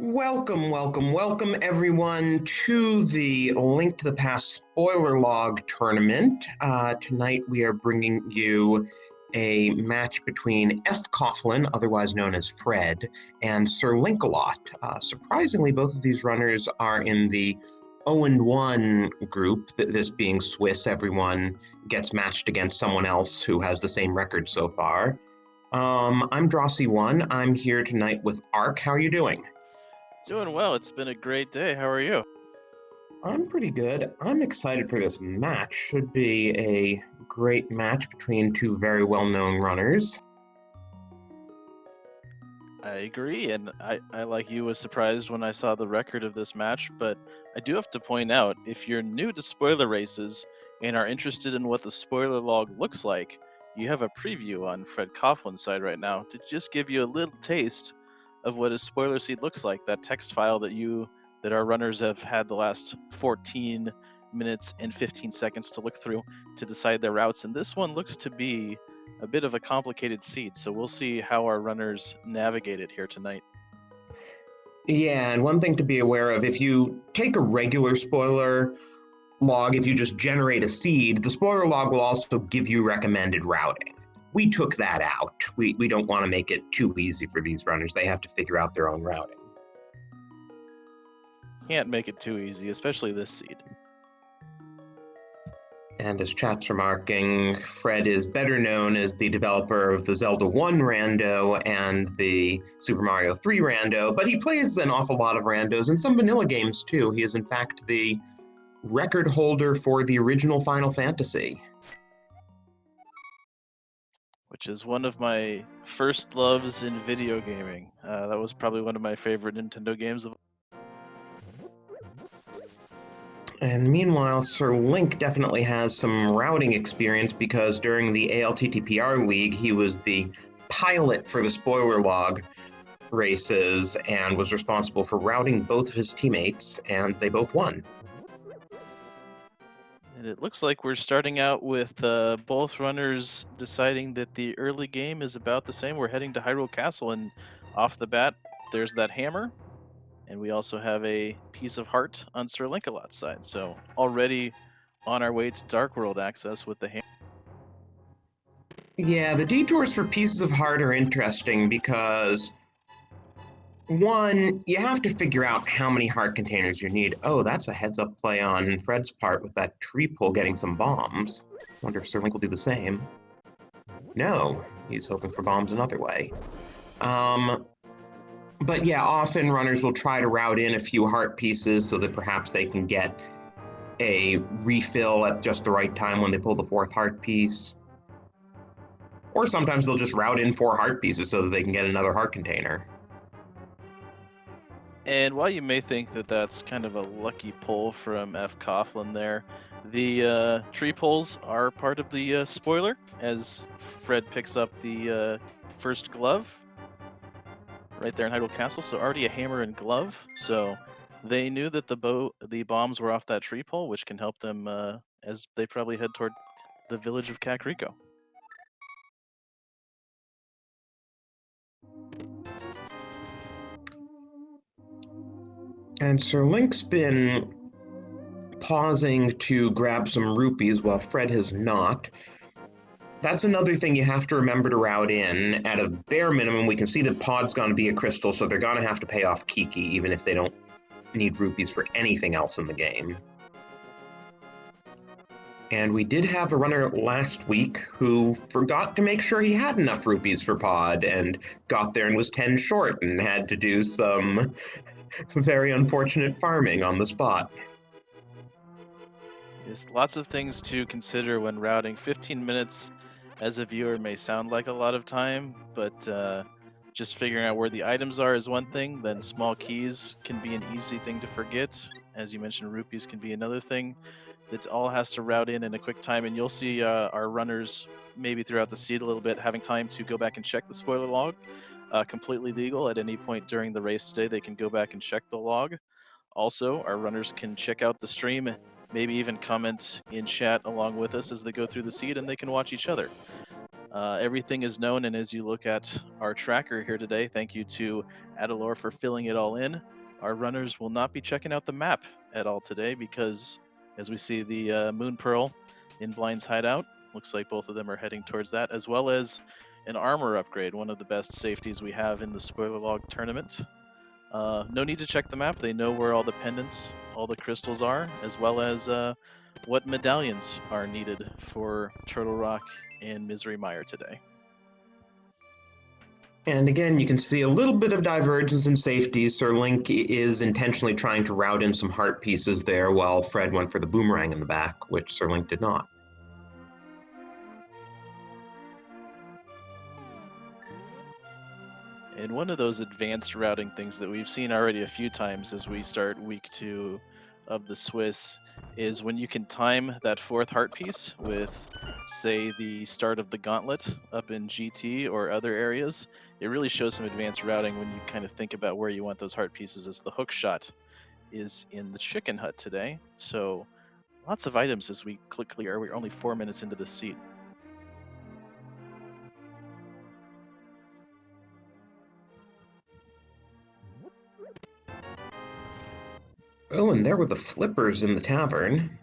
Welcome everyone to the Link to the Past spoiler log tournament. Tonight we are bringing you a match between fcoughlin, otherwise known as Fred, and SirLinkalot. Surprisingly, both of these runners are in the 0-1 group, this being Swiss. Everyone gets matched against someone else who has the same record so far. I'm Drosy1. I'm here tonight with Ark. How are you doing? Doing well. It's been a great day. How are you? I'm pretty good. I'm excited for this match. Should be a great match between two very well-known runners. I agree, and I like you was surprised when I saw the record of this match, but I do have to point out, if you're new to spoiler races and are interested in what the spoiler log looks like, you have a preview on Fred Coughlin's side right now to just give you a little taste of what his spoiler seed looks like, that text file that our runners have had the last 14 minutes and 15 seconds to look through to decide their routes, and this one looks to be a bit of a complicated seed, so we'll see how our runners navigate it here tonight. Yeah, and one thing to be aware of, if you take a regular spoiler log, if you just generate a seed, the spoiler log will also give you recommended routing. We took that out. We don't want to make it too easy for these runners. They have to figure out their own routing. Can't make it too easy, especially this seed. And as chat's remarking, Fred is better known as the developer of the Zelda 1 rando and the Super Mario 3 rando, but he plays an awful lot of randos and some vanilla games too. He is in fact the record holder for the original Final Fantasy. Which is one of my first loves in video gaming. That was probably one of my favorite Nintendo games. And meanwhile, Sir Link definitely has some routing experience because during the ALTTPR League, he was the pilot for the spoiler log races and was responsible for routing both of his teammates, and they both won. And it looks like we're starting out with both runners deciding that the early game is about the same. We're heading to Hyrule Castle, and off the bat, there's that hammer. And we also have a piece of heart on SirLinkalot's side. So already on our way to Dark World access with the hammer. Yeah, the detours for pieces of heart are interesting because one, you have to figure out how many heart containers you need. Oh, that's a heads-up play on Fred's part with that tree pull getting some bombs. Wonder if Sir Link will do the same. No, he's hoping for bombs another way. But yeah, often runners will try to route in a few heart pieces so that perhaps they can get a refill at just the right time when they pull the fourth heart piece. Or sometimes they'll just route in 4 heart pieces so that they can get another heart container. And while you may think that that's kind of a lucky pull from fcoughlin there, the tree pulls are part of the spoiler as Fred picks up the first glove right there in Hyrule Castle. So already a hammer and glove. So they knew that the bombs were off that tree pole, which can help them as they probably head toward the village of Kakariko. And Sir Link's been pausing to grab some rupees while Fred has not. That's another thing you have to remember to route in. At a bare minimum, we can see that Pod's going to be a crystal, so they're going to have to pay off Kiki, even if they don't need rupees for anything else in the game. And we did have a runner last week who forgot to make sure he had enough rupees for Pod and got there and was 10 short and had to do some very unfortunate farming on the spot. There's lots of things to consider when routing. 15 minutes as a viewer may sound like a lot of time, but just figuring out where the items are is one thing. Then small keys can be an easy thing to forget. As you mentioned, rupees can be another thing. It all has to route in a quick time, and you'll see our runners maybe throughout the seed a little bit having time to go back and check the spoiler log. Completely legal at any point during the race today. They can go back and check the log. Also, our runners can check out the stream, maybe even comment in chat along with us as they go through the seed, and they can watch each other. Everything is known, and as you look at our tracker here today, thank you to Adalor for filling it all in. Our runners will not be checking out the map at all today because, as we see the Moon Pearl in Blind's hideout, looks like both of them are heading towards that, as well as an armor upgrade, one of the best safeties we have in the spoiler log tournament. No need to check the map. They know where all the pendants, all the crystals are, as well as what medallions are needed for Turtle Rock and Misery Mire today. And again, you can see a little bit of divergence in safety. Sir Link is intentionally trying to route in some heart pieces there while Fred went for the boomerang in the back, which Sir Link did not. And one of those advanced routing things that we've seen already a few times as we start week 2 of the Swiss is when you can time that fourth heart piece with, say, the start of the gauntlet up in GT or other areas. It really shows some advanced routing when you kind of think about where you want those heart pieces, as the hook shot is in the chicken hut today. So lots of items as we click clear. We're only 4 minutes into the seat. Oh, and there were the flippers in the tavern.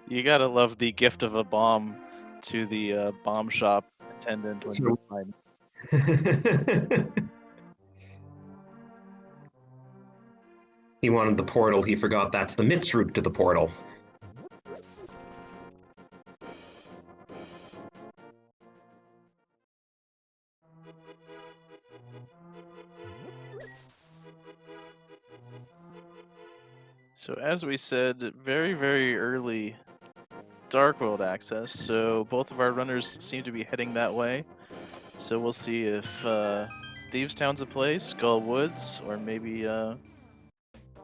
You gotta love the gift of a bomb to the bomb shop attendant when you find. He wanted the portal. He forgot that's the Mitz route to the portal. So as we said, very, very early Dark World access. So both of our runners seem to be heading that way. So we'll see if Thieves Town's a place, Skull Woods, or maybe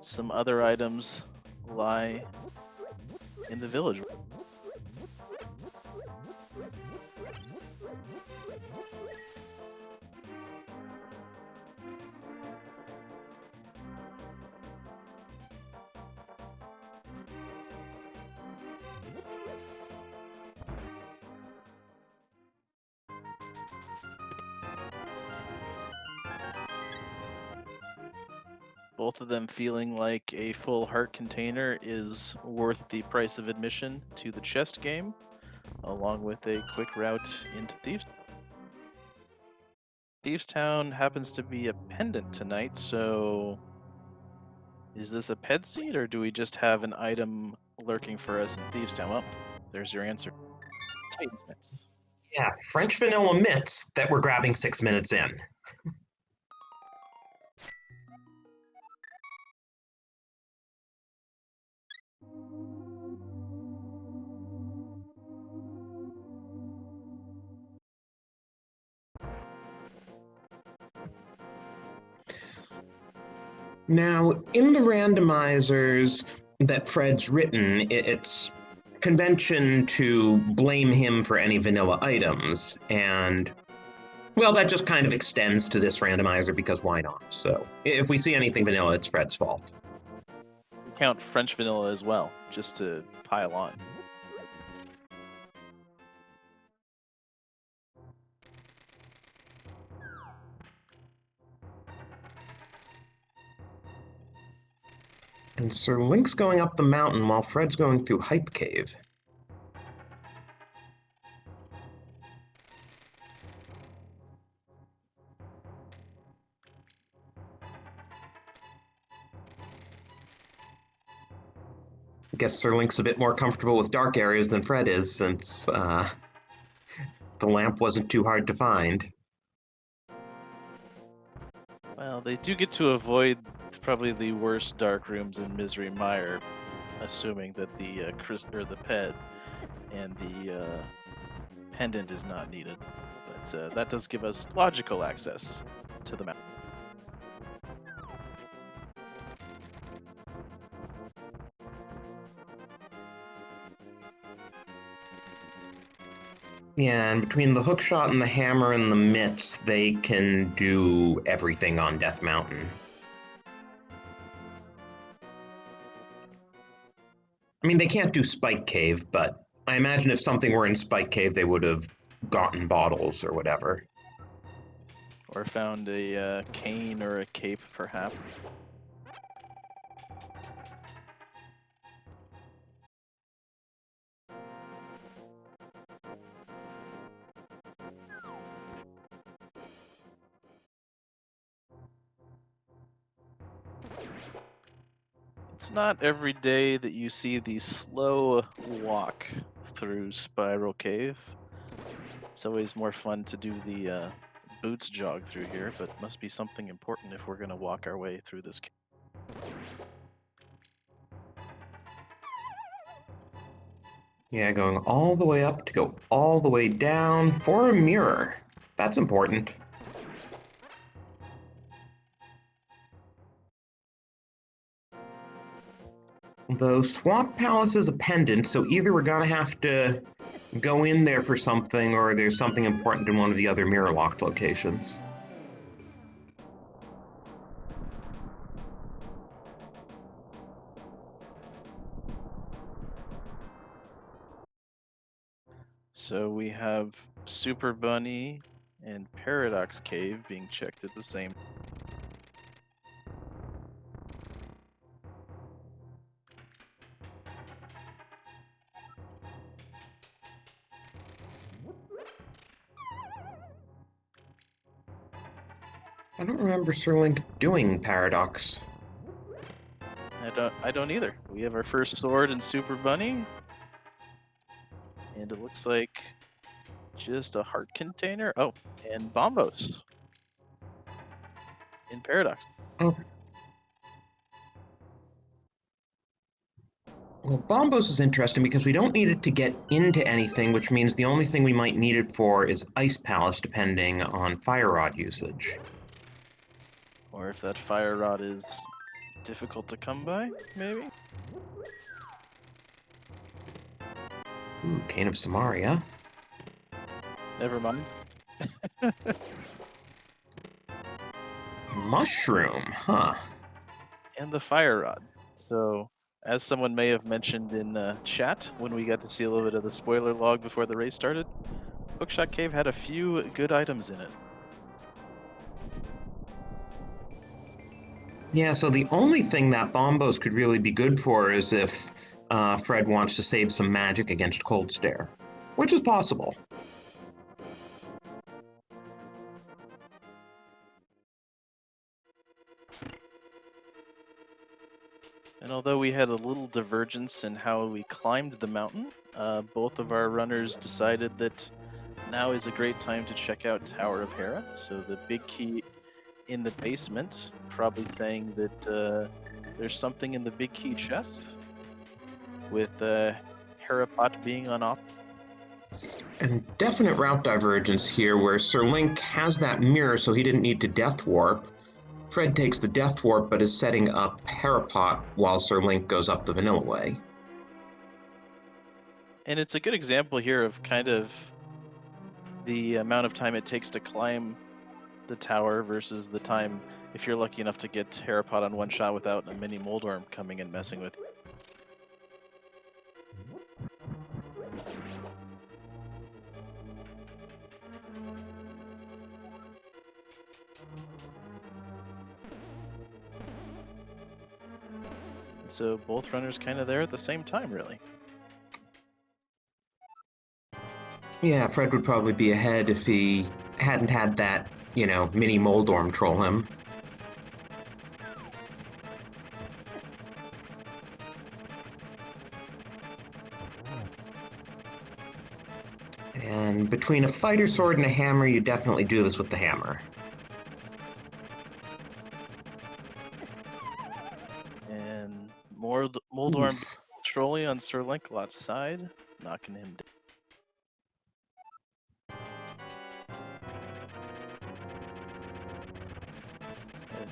some other items lie in the village. Both of them feeling like a full heart container is worth the price of admission to the chest game, along with a quick route into Thieves. Thieves Town happens to be a pendant tonight, so is this a ped seed, or do we just have an item lurking for us in Thieves Town? Well, there's your answer. Titan's Mitts. Yeah, French vanilla mitts that we're grabbing 6 minutes in. Now, in the randomizers that Fred's written, it's convention to blame him for any vanilla items, and well, that just kind of extends to this randomizer because why not? So if we see anything vanilla, it's Fred's fault. We count French vanilla as well, just to pile on. And Sir Link's going up the mountain while Fred's going through Hype Cave. I guess Sir Link's a bit more comfortable with dark areas than Fred is, since the lamp wasn't too hard to find. Well, they do get to avoid probably the worst dark rooms in Misery Mire, assuming that the the ped and the pendant is not needed. But that does give us logical access to the map. Yeah, and between the hookshot and the hammer and the mitts, they can do everything on Death Mountain. I mean, they can't do Spike Cave, but I imagine if something were in Spike Cave, they would have gotten bottles or whatever. Or found a cane or a cape, perhaps. It's not every day that you see the slow walk through Spiral Cave. It's always more fun to do the boots jog through here, but must be something important if we're going to walk our way through this cave. Yeah, going all the way up to go all the way down for a mirror. That's important. Though Swamp Palace is a pendant, so either we're gonna have to go in there for something or there's something important in one of the other mirror locked locations. So we have Super Bunny and Paradox Cave being checked at the same. I don't remember SirLink doing Paradox. I don't either. We have our first sword in Super Bunny. And it looks like just a heart container. Oh, and Bombos in Paradox. Oh. Well, Bombos is interesting because we don't need it to get into anything, which means the only thing we might need it for is Ice Palace, depending on Fire Rod usage. Or if that fire rod is difficult to come by, maybe? Ooh, Cane of Samaria. Never mind. Mushroom, huh? And the fire rod. So, as someone may have mentioned in the chat when we got to see a little bit of the spoiler log before the race started, Hookshot Cave had a few good items in it. Yeah, so the only thing that Bombos could really be good for is if Fred wants to save some magic against Cold Stare, which is possible. And although we had a little divergence in how we climbed the mountain, both of our runners decided that now is a great time to check out Tower of Hera. So the big key in the basement, probably saying that there's something in the big key chest, with Hera pot being on off. And definite route divergence here where Sir Link has that mirror so he didn't need to Death Warp. Fred takes the Death Warp but is setting up Herapot while Sir Link goes up the Vanilla Way. And it's a good example here of kind of the amount of time it takes to climb the tower versus the time if you're lucky enough to get Herapot on one shot without a mini Moldorm coming and messing with you. So both runners kind of there at the same time, really. Yeah, Fred would probably be ahead if he hadn't had that, mini Moldorm troll him. And between a fighter sword and a hammer, you definitely do this with the hammer. And more Moldorm trolling on SirLinkalot's side, knocking him down.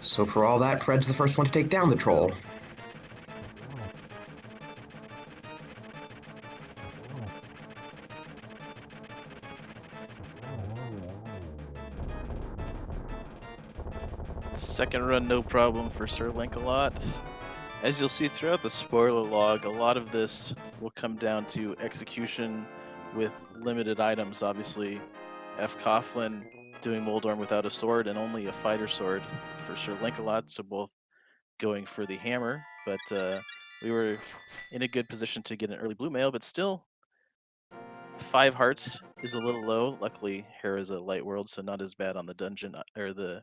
So for all that, Fred's the first one to take down the troll. Second run, no problem for SirLinkalot. As you'll see throughout the spoiler log, a lot of this will come down to execution with limited items. Obviously, fcoughlin doing Moldorm without a sword and only a fighter sword for SirLinkalot, so both going for the hammer. But we were in a good position to get an early blue mail, but still 5 hearts is a little low. Luckily, Hera is a light world, so not as bad on the dungeon or the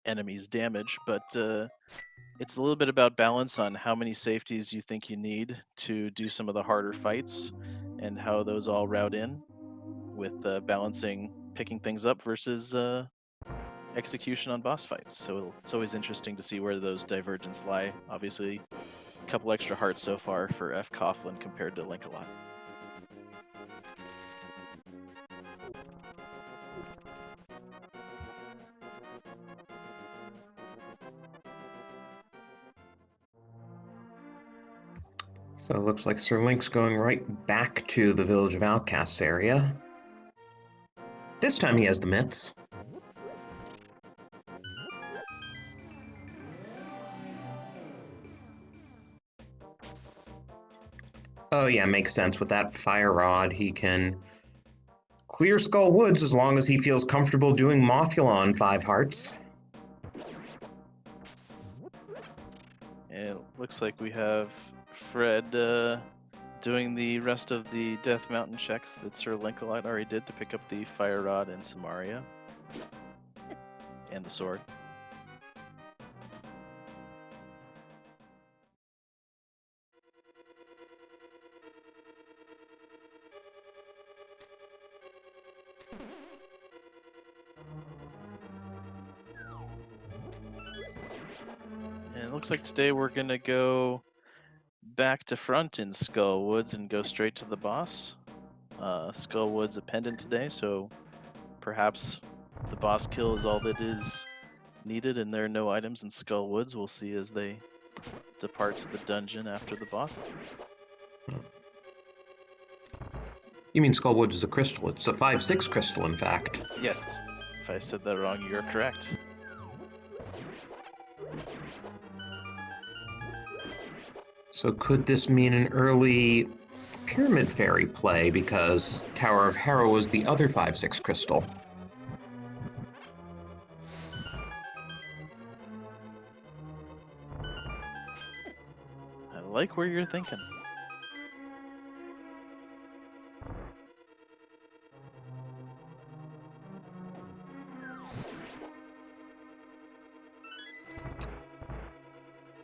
enemy's damage, but it's a little bit about balance on how many safeties you think you need to do some of the harder fights and how those all route in with balancing picking things up versus execution on boss fights. So it's always interesting to see where those divergences lie. Obviously, a couple extra hearts so far for fcoughlin compared to Linkalot. So it looks like Sir Link's going right back to the Village of Outcasts area. This time he has the mitts. Oh yeah, makes sense. With that fire rod, he can clear Skull Woods as long as he feels comfortable doing Mothula on 5 hearts. It looks like we have Fred doing the rest of the Death Mountain checks that SirLinkalot already did to pick up the Fire Rod and Samaria. And the sword. And it looks like today we're going to go back to front in Skull Woods and go straight to the boss. Skull Woods a pendant today, so perhaps the boss kill is all that is needed and there are no items in Skull Woods. We'll see as they depart to the dungeon after the boss. You mean Skull Woods is a crystal? It's a 5/6 crystal, in fact. Yes, if I said that wrong, you're correct. So could this mean an early Pyramid Fairy play, because Tower of Hera was the other 5/6 crystal? I like where you're thinking.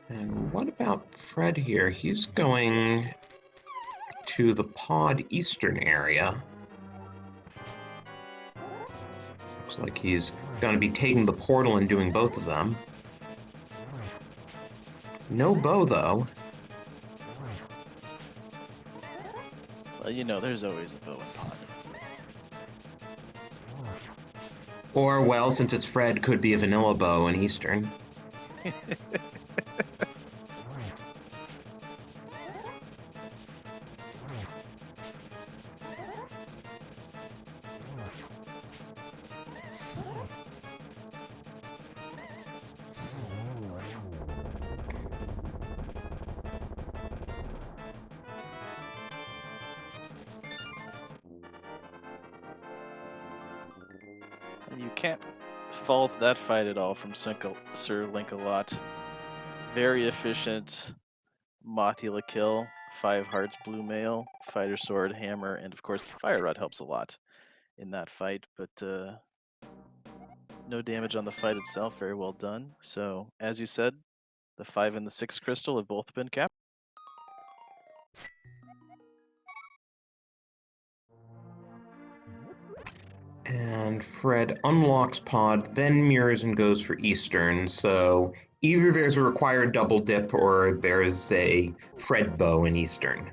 And what about Fred here? He's going to the pod eastern area. Looks like he's going to be taking the portal and doing both of them. No bow, though. Well, you know, there's always a bow in pod. Or, well, since it's Fred, could be a vanilla bow in eastern. And you can't fault that fight at all from SirLinkalot. Very efficient Mothula kill, 5 hearts blue mail, fighter sword, hammer, and of course the fire rod helps a lot in that fight, but no damage on the fight itself, very well done. So, as you said, the 5 and the 6 crystal have both been capped. And Fred unlocks pod, then mirrors and goes for eastern, so either there's a required double dip or there's a Fred bow in eastern.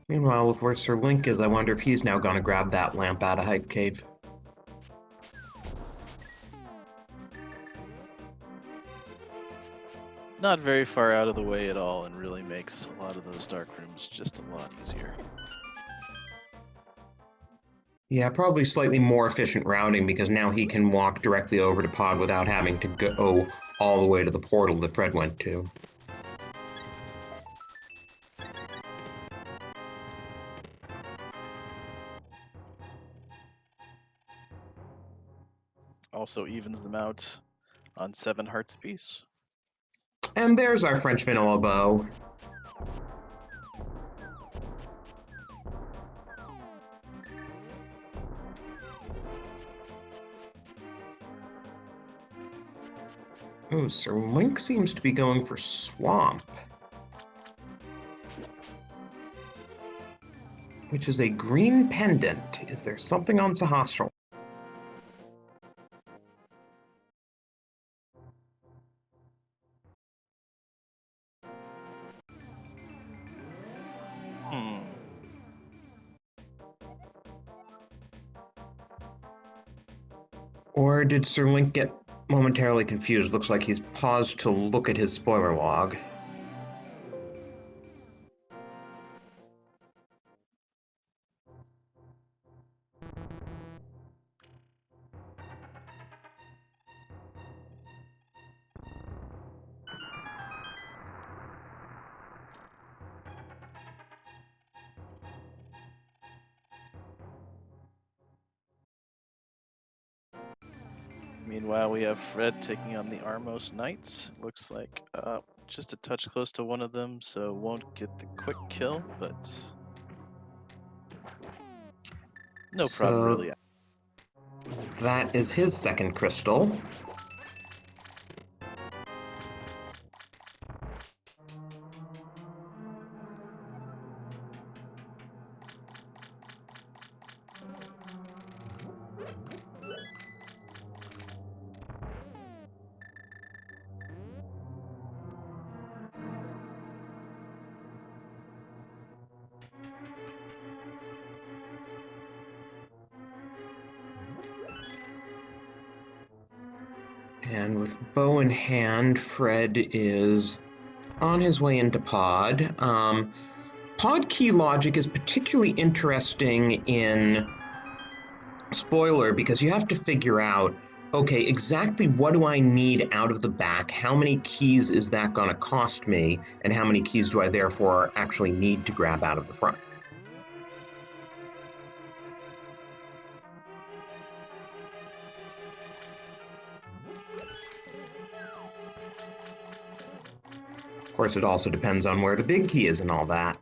Meanwhile, with where Sir Link is, I wonder if he's now gonna grab that lamp out of Hype Cave. not very far out of the way at all and really makes a lot of those dark rooms just a lot easier. Yeah, probably slightly more efficient routing because now he can walk directly over to pod without having to go all the way to the portal that Fred went to. Also evens them out on 7 hearts apiece. And there's our French vanilla bow. Oh, Sir Link seems to be going for swamp, which is a green pendant. Is there something on Sahasral? Or did Sir Link get momentarily confused? Looks like he's paused to look at his spoiler log. Meanwhile, we have Fred taking on the Armos Knights. Looks like just a touch close to one of them, so won't get the quick kill, but no problem really. That is his second crystal. And with bow in hand, Fred is on his way into pod. Pod key logic is particularly interesting in spoiler because you have to figure out, okay, exactly what do I need out of the back? How many keys is that going to cost me? And how many keys do I therefore actually need to grab out of the front? Of course, it also depends on where the big key is and all that.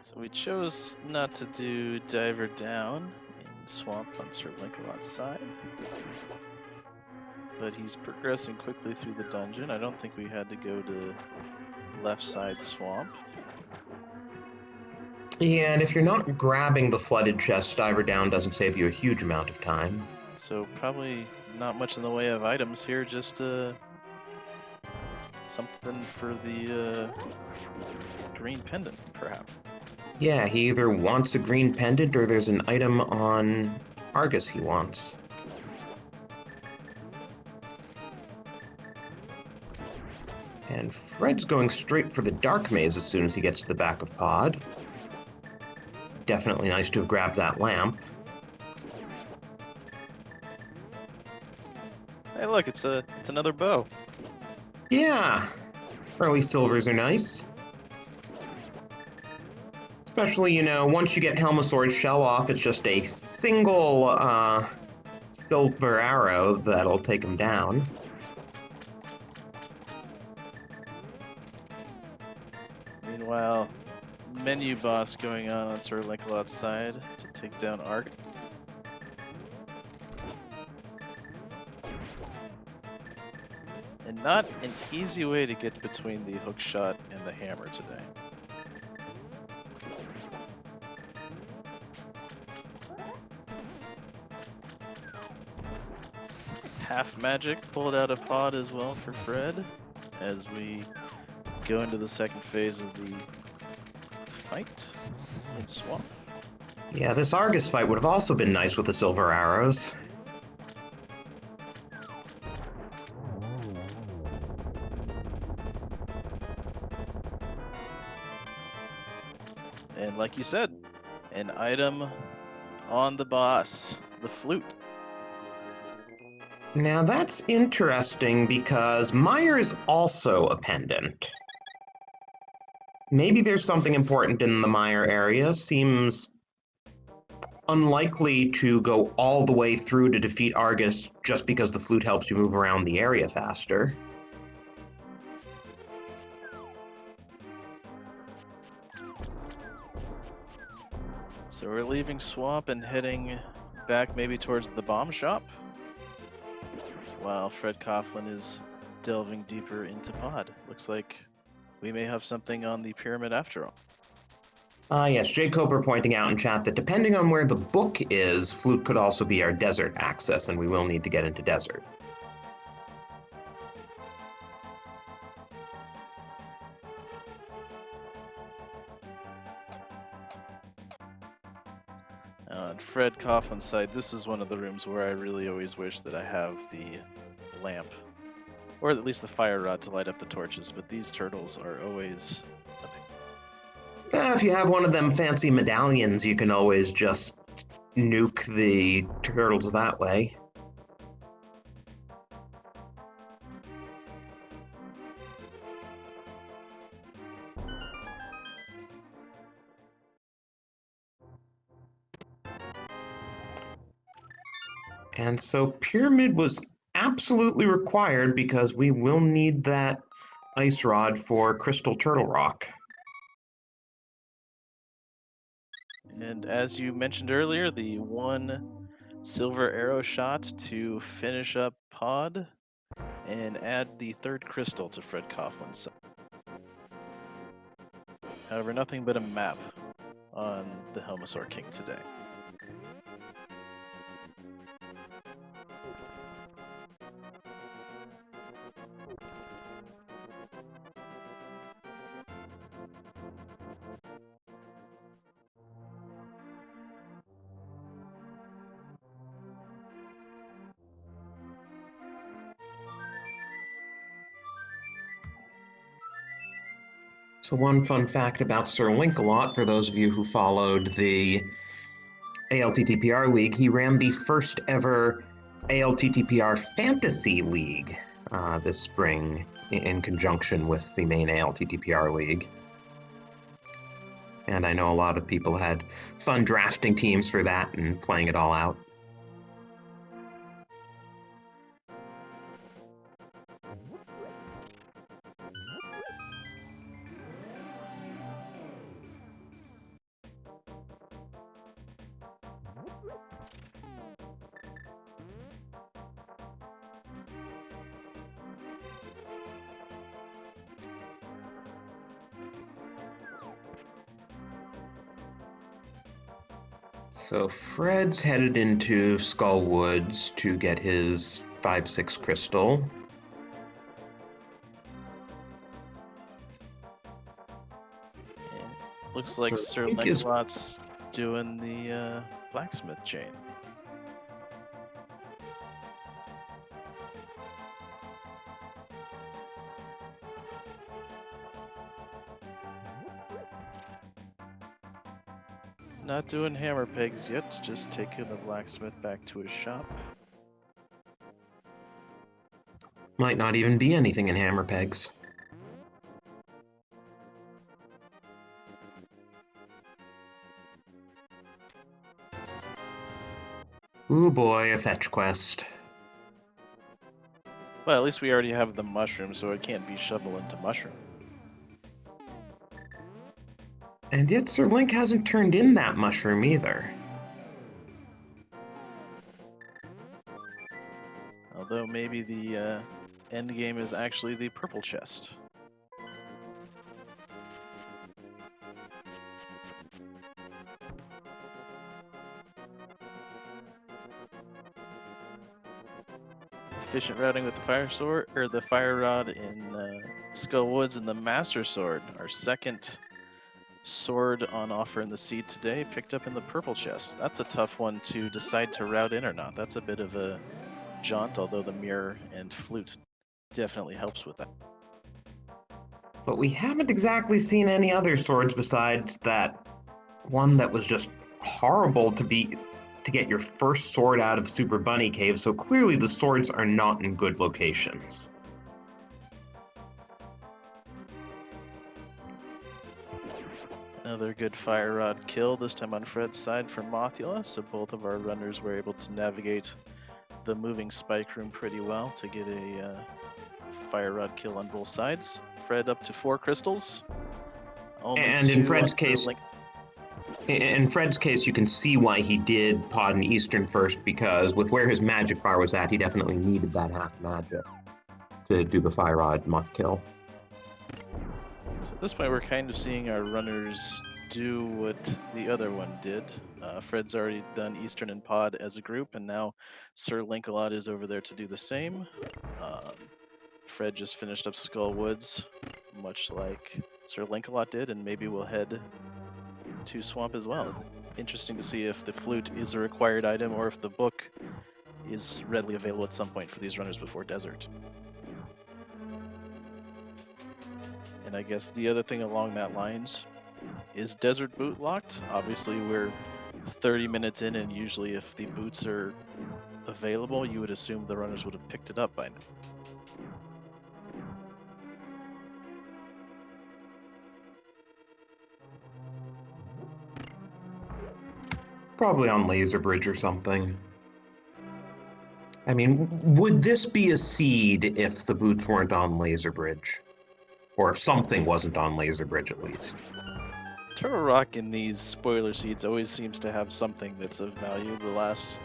So we chose not to do Diver Down in Swamp on SirLinkalot's side. But he's progressing quickly through the dungeon. I don't think we had to go to left side Swamp. Yeah, and if you're not grabbing the flooded chest, Diver Down doesn't save you a huge amount of time. So probably not much in the way of items here, just something for the green pendant, perhaps. Yeah, he either wants a green pendant or there's an item on Argus he wants. And Fred's going straight for the Dark Maze as soon as he gets to the back of pod. Definitely nice to have grabbed that lamp. Hey, look, it's another bow. Yeah, early silvers are nice. Especially, you know, once you get Helmasaur's shell off, it's just a single silver arrow that'll take him down. Meanwhile, menu boss going on SirLinkalot's side to take down Arg. And not an easy way to get between the hook shot and the hammer today. Half magic pulled out a pod as well for Fred as we go into the second phase of the fight in Swamp. Yeah, this Argus fight would have also been nice with the silver arrows. And like you said, an item on the boss, the flute. Now that's interesting because Meyer is also a pendant. Maybe there's something important in the Meyer area. Seems unlikely to go all the way through to defeat Argus just because the flute helps you move around the area faster. So we're leaving Swamp and heading back maybe towards the bomb shop, while Fred Coughlin is delving deeper into Pod. Looks like we may have something on the pyramid after all. Yes, Jay Coper pointing out in chat that depending on where the book is, flute could also be our desert access, and we will need to get into desert. On Fred Coughlin's side, this is one of the rooms where I really always wish that I have the lamp, or at least the fire rod to light up the torches, but these turtles are always a pain. If you have one of them fancy medallions, you can always just nuke the turtles that way. And so Pyramid was absolutely required because we will need that ice rod for Crystal Turtle Rock. And as you mentioned earlier, the one silver arrow shot to finish up Pod and add the third crystal to Fred Coughlin's side. However, nothing but a map on the Helmosaur King today. So one fun fact about SirLinkalot, for those of you who followed the ALTTPR League, he ran the first ever ALTTPR Fantasy League this spring in conjunction with the main ALTTPR League. And I know a lot of people had fun drafting teams for that and playing it all out. So Fred's headed into Skull Woods to get his 5-6 crystal. And looks like SirLinkalot's doing the blacksmith chain. Not doing hammer pegs yet, just taking the blacksmith back to his shop. Might not even be anything in hammer pegs. Ooh boy, a fetch quest. Well, at least we already have the mushroom, so it can't be shovel into mushroom. And yet Sir Link hasn't turned in that mushroom either. Although maybe the end game is actually the purple chest. Efficient routing with the fire sword, or the fire rod in Skull Woods, and the master sword, our second sword on offer in the seed today, picked up in the purple chest. That's a tough one to decide to route in or not. That's a bit of a jaunt, although the mirror and flute definitely helps with that. But we haven't exactly seen any other swords besides that one that was just horrible to get your first sword out of Super Bunny Cave, so clearly the swords are not in good locations. Another good fire rod kill, this time on Fred's side for Mothula, so both of our runners were able to navigate the moving spike room pretty well to get a fire rod kill on both sides. Fred up to 4 crystals. Only And in 2 Fred's on case, you can see why he did Pod and Eastern first, because with where his magic bar was at, he definitely needed that half magic to do the fire rod moth kill. So at this point, we're kind of seeing our runners do what the other one did. Fred's already done Eastern and Pod as a group, and now SirLinkalot is over there to do the same. Fred just finished up Skull Woods, much like SirLinkalot did, and maybe we'll head to Swamp as well. It's interesting to see if the flute is a required item or if the book is readily available at some point for these runners before Desert. And I guess the other thing along that lines is Desert boot locked. Obviously, we're 30 minutes in, and usually if the boots are available, you would assume the runners would have picked it up by now. Probably on Laser Bridge or something. I mean, would this be a seed if the boots weren't on Laser Bridge? Or if something wasn't on Laser Bridge, at least. Turtle Rock in these spoiler seeds always seems to have something that's of value. The last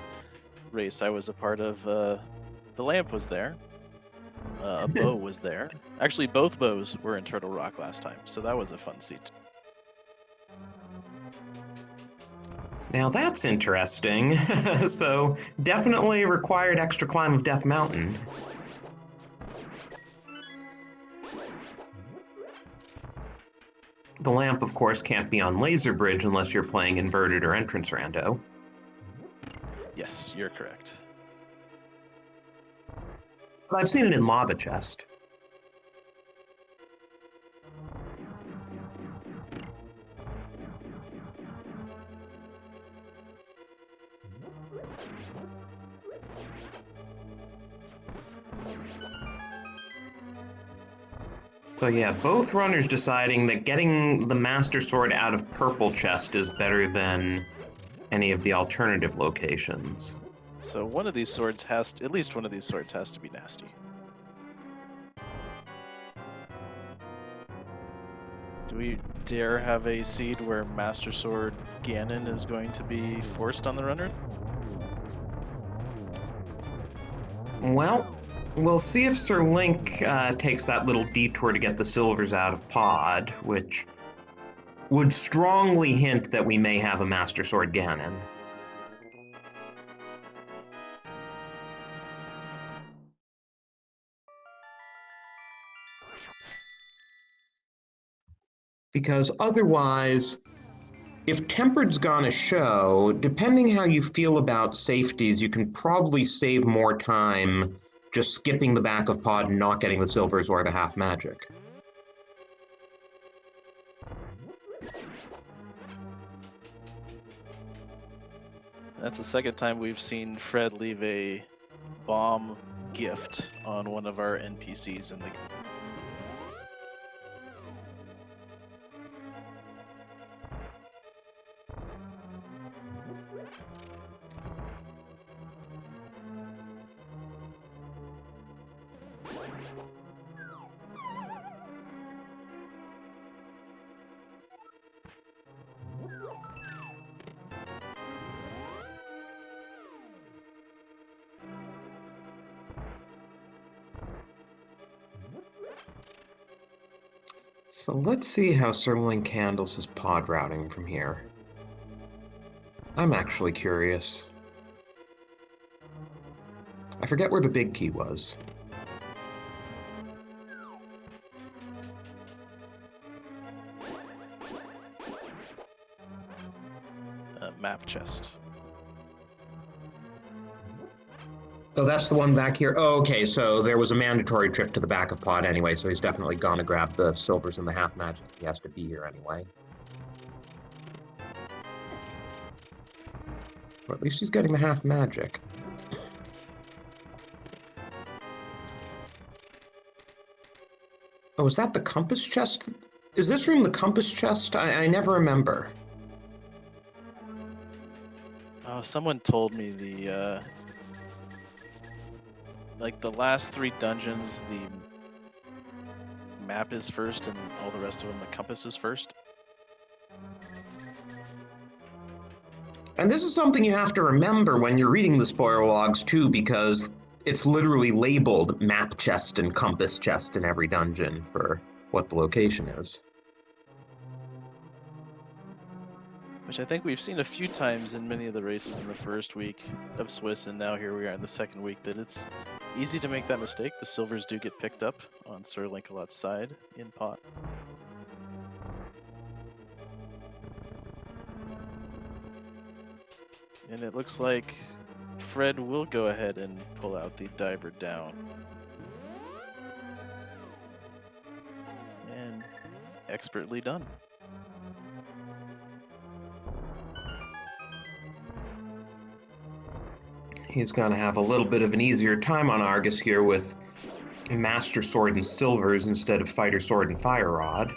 race I was a part of, the lamp was there. A bow was there. Actually, both bows were in Turtle Rock last time, so that was a fun seed. Now that's interesting. So, definitely required extra climb of Death Mountain. The lamp, of course, can't be on Laser Bridge unless you're playing Inverted or Entrance Rando. Yes, you're correct. But I've seen it in Lava Chest. So yeah, both runners deciding that getting the Master Sword out of Purple Chest is better than any of the alternative locations. So one of these swords has to, at least one of these swords has to be nasty. Do we dare have a seed where Master Sword Ganon is going to be forced on the runner? Well, we'll see if Sir Link takes that little detour to get the silvers out of Pod, which would strongly hint that we may have a Master Sword Ganon. Because otherwise, if Tempered's gonna show, depending how you feel about safeties, you can probably save more time just skipping the back of Pod and not getting the silvers or the half magic. That's the second time we've seen Fred leave a bomb gift on one of our NPCs in the game. So let's see how SirLink handles his pod routing from here. I'm actually curious. I forget where the big key was. Map chest. Oh, that's the one back here? Oh, okay, so there was a mandatory trip to the back of pod anyway, so he's definitely gonna grab the silvers and the half magic. He has to be here anyway. Or at least he's getting the half magic. Oh, is that the compass chest? Is this room the compass chest? I never remember. Oh, someone told me like the last 3 dungeons, the map is first, and all the rest of them, the compass is first. And this is something you have to remember when you're reading the spoiler logs too, because it's literally labeled map chest and compass chest in every dungeon for what the location is. Which I think we've seen a few times in many of the races in the first week of Swiss, and now here we are in the second week, that it's easy to make that mistake. The silvers do get picked up on SirLinkalot's side in pot. And it looks like Fred will go ahead and pull out the diver down. And expertly done. He's going to have a little bit of an easier time on Argus here with Master Sword and Silvers instead of Fighter Sword and Fire Rod.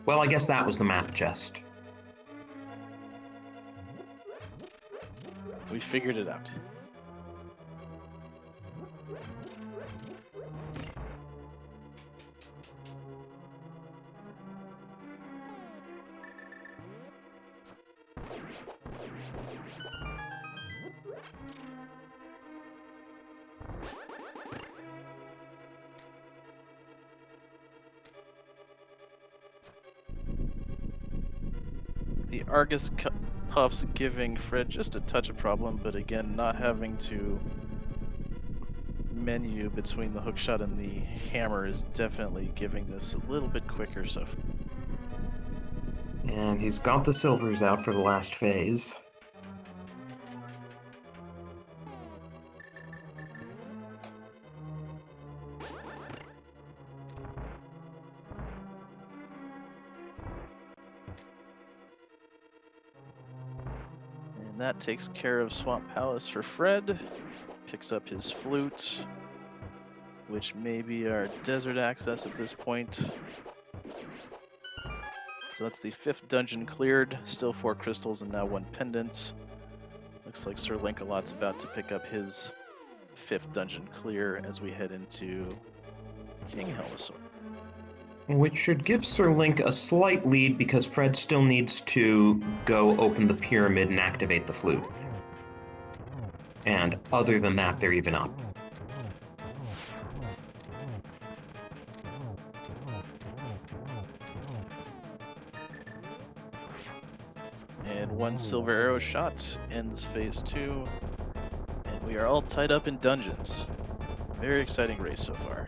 Well, I guess that was the map chest. We figured it out. The Argus puffs giving Fred just a touch of problem, but again, not having to menu between the hookshot and the hammer is definitely giving this a little bit quicker. So, And he's got the silvers out for the last phase. and that takes care of Swamp Palace for Fred. Picks up his flute, which may be our desert access at this point. So that's the 5th dungeon cleared. Still 4 crystals and now 1 pendant. Looks like SirLinkalot's about to pick up his 5th dungeon clear as we head into King Helmasaur. Which should give Sir Link a slight lead because Fred still needs to go open the pyramid and activate the flute. And other than that, they're even up. And 1 silver arrow shot ends phase 2. And we are all tied up in dungeons. Very exciting race so far.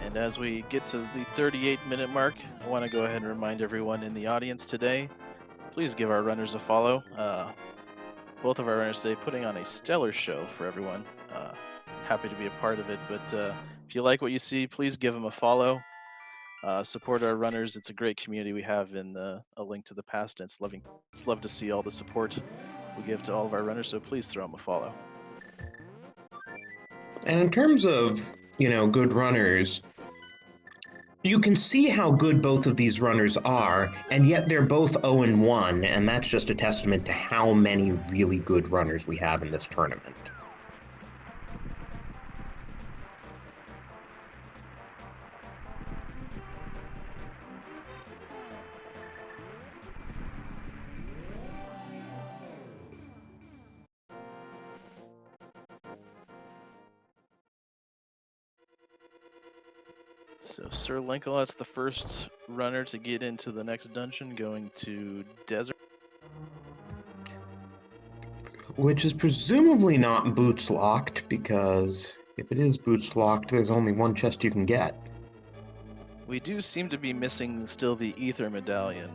And as we get to the 38-minute mark, I want to go ahead and remind everyone in the audience today, please give our runners a follow. Both of our runners today putting on a stellar show for everyone. Happy to be a part of it, but if you like what you see, please give them a follow. Support our runners. It's a great community we have in A Link to the Past, and it's love to see all the support we give to all of our runners, so please throw them a follow. And in terms of, good runners, You can see how good both of these runners are, and yet they're both 0-1, and that's just a testament to how many really good runners we have in this tournament. So SirLinkalot's the first runner to get into the next dungeon, going to Desert. Which is presumably not boots locked, because if it is boots locked, there's only one chest you can get. We do seem to be missing still the Ether Medallion,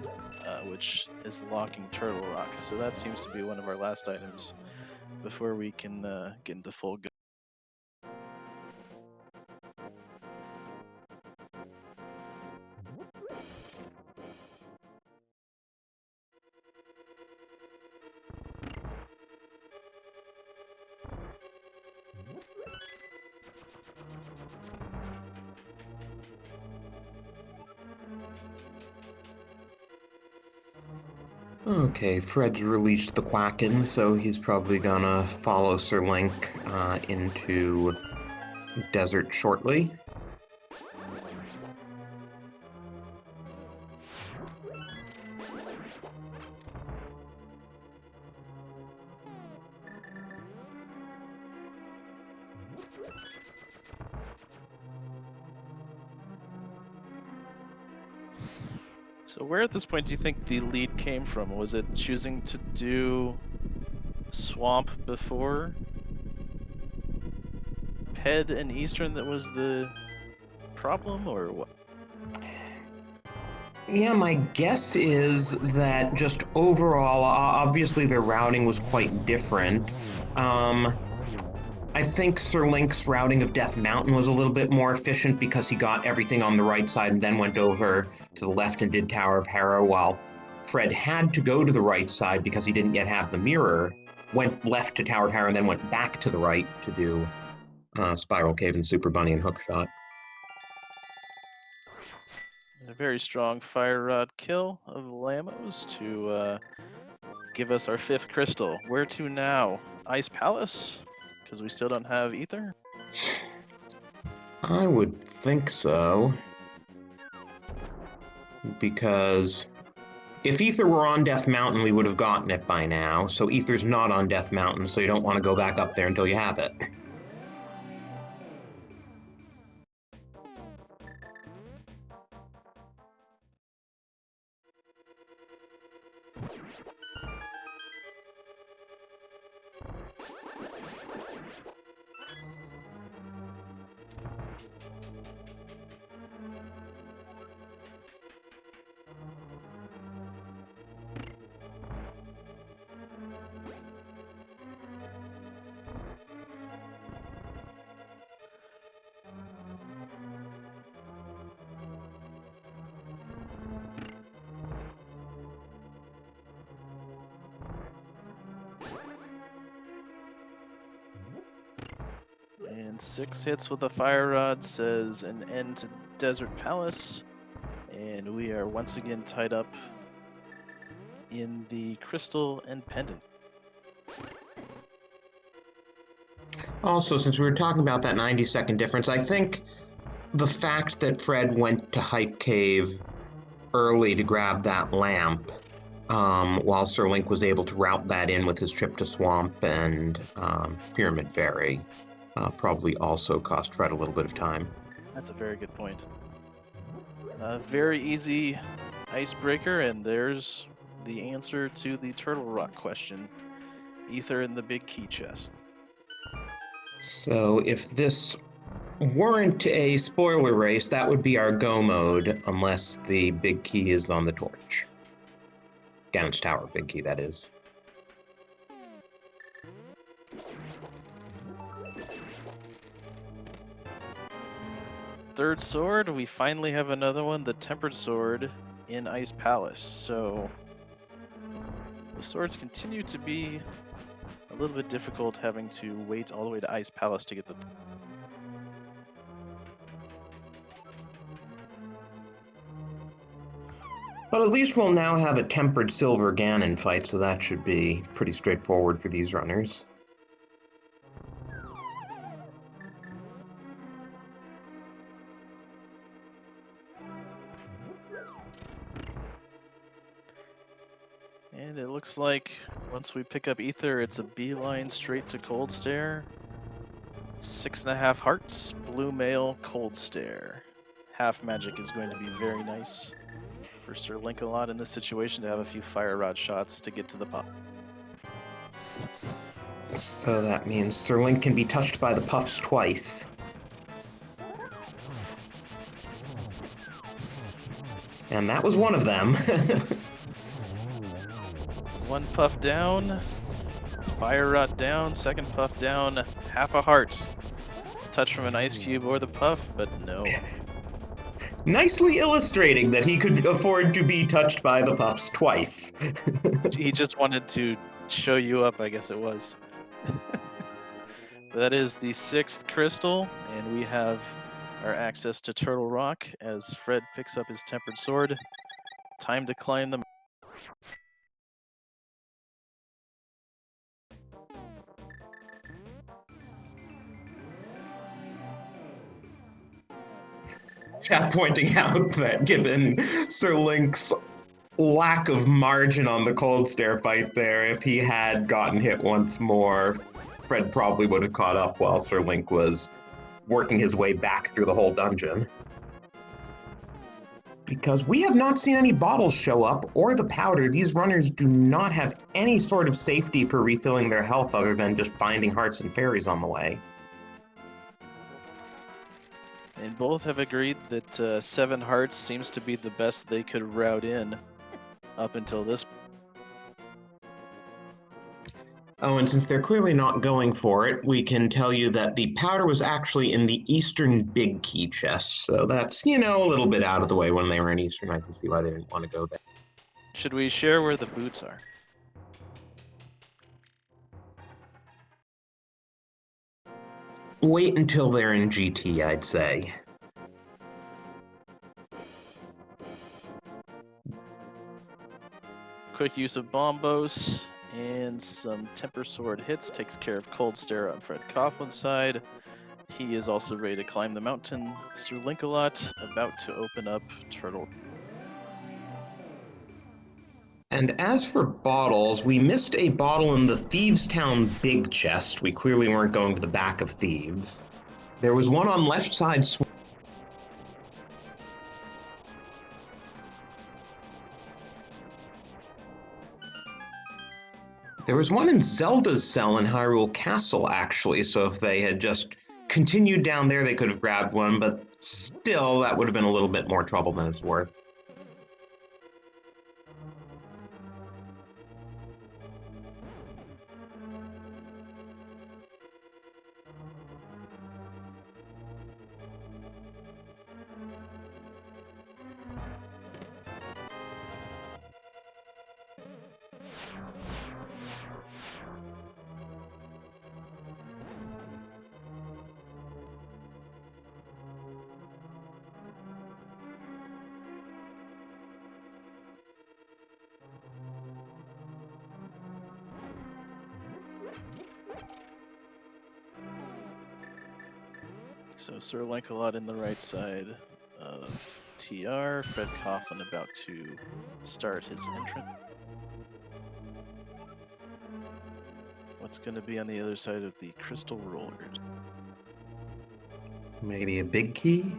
which is locking Turtle Rock. So that seems to be one of our last items before we can get into full go. Okay, Fred's released the Quacken, so he's probably gonna follow Sir Link into Desert shortly. So where at this point do you think the lead came from? Was it choosing to do Swamp before Ped and Eastern that was the problem, or what? Yeah, my guess is that just overall, obviously their routing was quite different. I think Sir Link's routing of Death Mountain was a little bit more efficient because he got everything on the right side and then went over to the left and did Tower of Harrow, while Fred had to go to the right side because he didn't yet have the mirror, went left to Tower of Harrow and then went back to the right to do Spiral Cave and Super Bunny and Hookshot. A very strong Fire Rod kill of Lamos to give us our 5th crystal. Where to now? Ice Palace? Because we still don't have Ether? I would think so. Because if Ether were on Death Mountain, we would have gotten it by now. So Ether's not on Death Mountain, so you don't want to go back up there until you have it. And 6 hits with a Fire Rod says an end to Desert Palace. And we are once again tied up in the Crystal and Pendant. Also, since we were talking about that 90-second difference, I think the fact that Fred went to Hype Cave early to grab that lamp, while Sir Link was able to route that in with his trip to Swamp and Pyramid Ferry, probably also cost Fred a little bit of time. That's a very good point. A very easy icebreaker, and there's the answer to the Turtle Rock question. Ether in the big key chest. So if this weren't a spoiler race, that would be our go mode, unless the big key is on the torch. Ganon's Tower big key, that is. Third sword, we finally have another one, the Tempered Sword in Ice Palace. So the swords continue to be a little bit difficult, having to wait all the way to Ice Palace to get the... But at least we'll now have a tempered silver Ganon fight, so that should be pretty straightforward for these runners. And it looks like once we pick up Ether, it's a beeline straight to Cold Stare. 6.5 hearts, blue mail, Cold Stare. Half magic is going to be very nice for SirLinkalot in this situation to have a few fire rod shots to get to the pop. So that means Sir Link can be touched by the puffs twice. And that was one of them. One puff down, fire rod down, second puff down, half a heart. Touch from an ice cube or the puff, but no. Nicely illustrating that he could afford to be touched by the puffs twice. He just wanted to show you up, I guess it was. That is the 6th crystal, and we have our access to Turtle Rock as Fred picks up his tempered sword. Time to climb the... Chat pointing out that given Sir Link's lack of margin on the Cold Stare fight there, if he had gotten hit once more, Fred probably would have caught up while Sir Link was working his way back through the whole dungeon. Because we have not seen any bottles show up, or the powder. These runners do not have any sort of safety for refilling their health other than just finding hearts and fairies on the way. And both have agreed that 7 hearts seems to be the best they could route in up until this. Oh, and since they're clearly not going for it, we can tell you that the powder was actually in the Eastern Big Key chest. So that's, a little bit out of the way when they were in Eastern. I can see why they didn't want to go there. Should we share where the boots are? Wait until they're in GT, I'd say. Quick use of Bombos and some Temper Sword hits takes care of Cold Stare on Fred Coughlin's side. He is also ready to climb the mountain. SirLinkalot about to open up Turtle. And as for bottles, we missed a bottle in the Thieves Town Big Chest. We clearly weren't going to the back of Thieves. There was one on left side. There was one in Zelda's cell in Hyrule Castle, actually, so if they had just continued down there, they could have grabbed one, but still, that would have been a little bit more trouble than it's worth. So SirLinkalot in the right side of TR. Fred Coughlin about to start his entrance. What's going to be on the other side of the crystal rollers? Maybe a big key?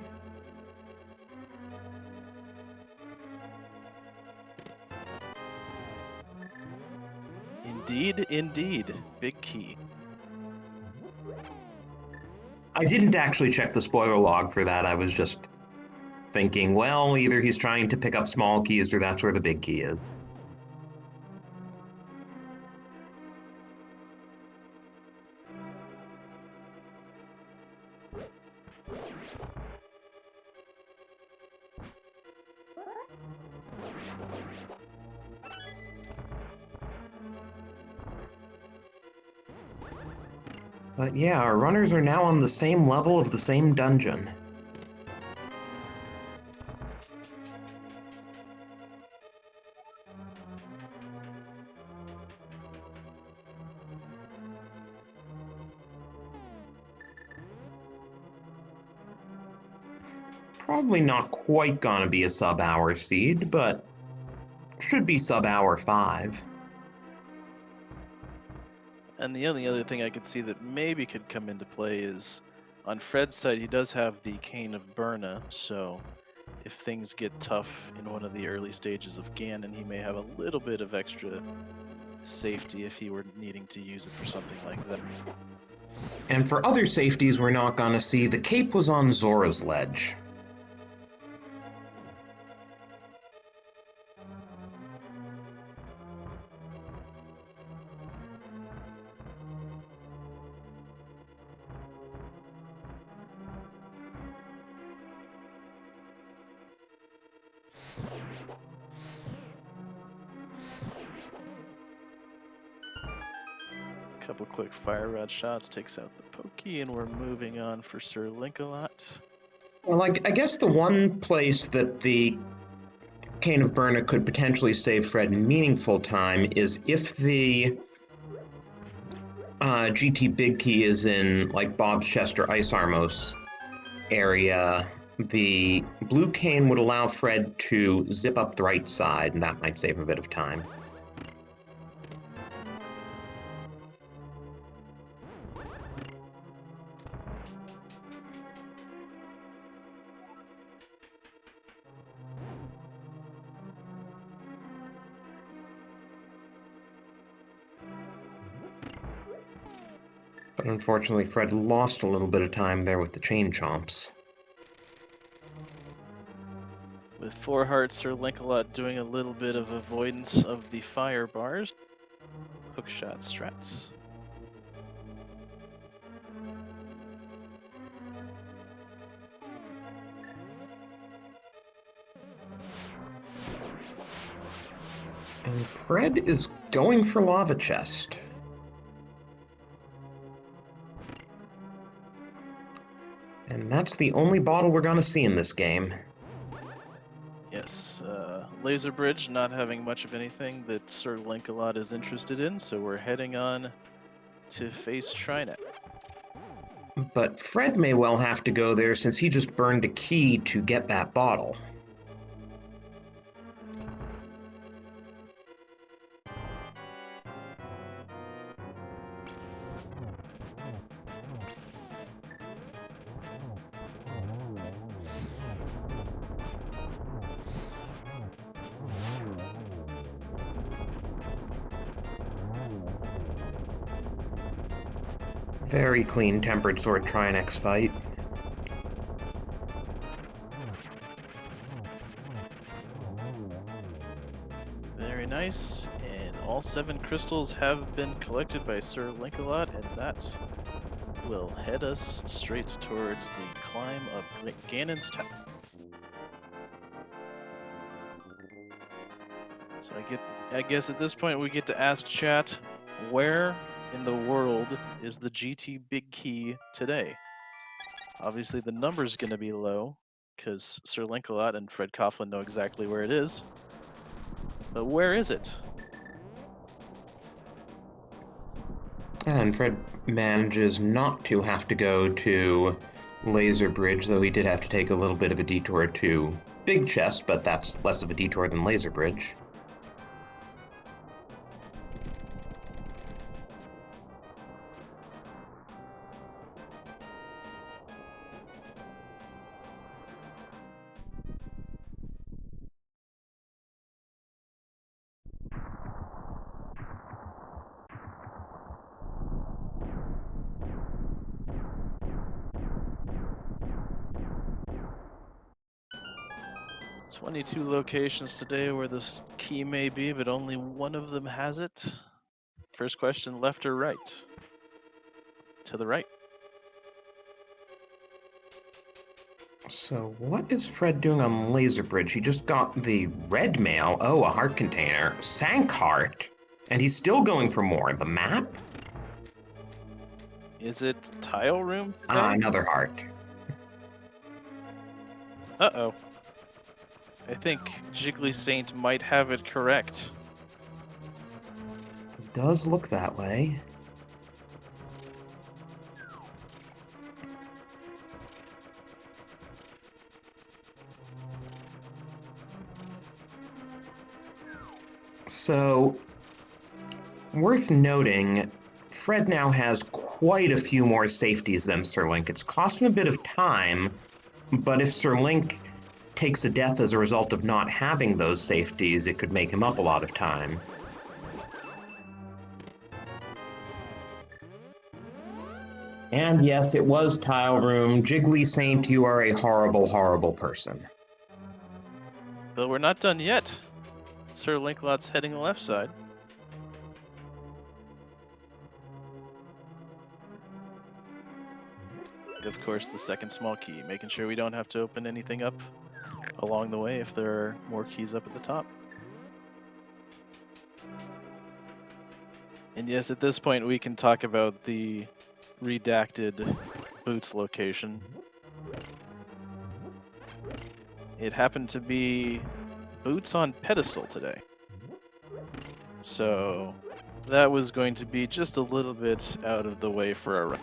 Indeed, indeed. Big key. I didn't actually check the spoiler log for that. I was just thinking, well, either he's trying to pick up small keys or that's where the big key is. But yeah, our runners are now on the same level of the same dungeon. Probably not quite gonna be a sub-hour seed, but should be sub-hour 5. And the only other thing I could see that maybe could come into play is on Fred's side, he does have the Cane of Burna, so if things get tough in one of the early stages of Ganon, he may have a little bit of extra safety if he were needing to use it for something like that. And for other safeties we're not gonna see, the cape was on Zora's ledge. Couple quick fire rod shots takes out the Pokey, and we're moving on for SirLinkalot. Well, I guess the one place that the Cane of Burna could potentially save Fred meaningful time is if the GT Big Key is in, like, Bob's Chest or Ice Armos area. The blue cane would allow Fred to zip up the right side, and that might save a bit of time. But unfortunately, Fred lost a little bit of time there with the chain chomps. With 4 hearts, SirLinkalot doing a little bit of avoidance of the fire bars. Hookshot strats. And Fred is going for Lava Chest. And that's the only bottle we're going to see in this game. Yes, Laser Bridge not having much of anything that SirLinkalot is interested in, so we're heading on to face Trinet. But Fred may well have to go there since he just burned a key to get that bottle. Very clean Tempered Sword Trinex fight. Very nice, and all 7 crystals have been collected by SirLinkalot, and that will head us straight towards the climb of Ganon's Tower. So I guess at this point we get to ask chat, where in the world is the GT Big Key today? Obviously the number's going to be low, because SirLinkalot and Fred Coughlin know exactly where it is. But where is it? And Fred manages not to have to go to Laser Bridge, though he did have to take a little bit of a detour to Big Chest, but that's less of a detour than Laser Bridge. It's 22 locations today where this key may be, but only one of them has it. First question, left or right? To the right. So what is Fred doing on Laser Bridge? He just got the red mail. Oh, a heart container. Sank heart. And he's still going for more. The map? Is it tile room today? Another heart. Uh-oh. I think Jiggly Saint might have it correct. It does look that way. So, worth noting, Fred now has quite a few more safeties than Sir Link. It's cost him a bit of time, but if Sir Link takes a death as a result of not having those safeties, it could make him up a lot of time. And yes, it was Tile Room. Jiggly Saint, you are a horrible, horrible person. But we're not done yet. SirLinkalot's heading the left side. Of course, the second small key, making sure we don't have to open anything up along the way if there are more keys up at the top. And yes, at this point we can talk about the redacted boots location. It happened to be boots on pedestal today. So that was going to be just a little bit out of the way for our run.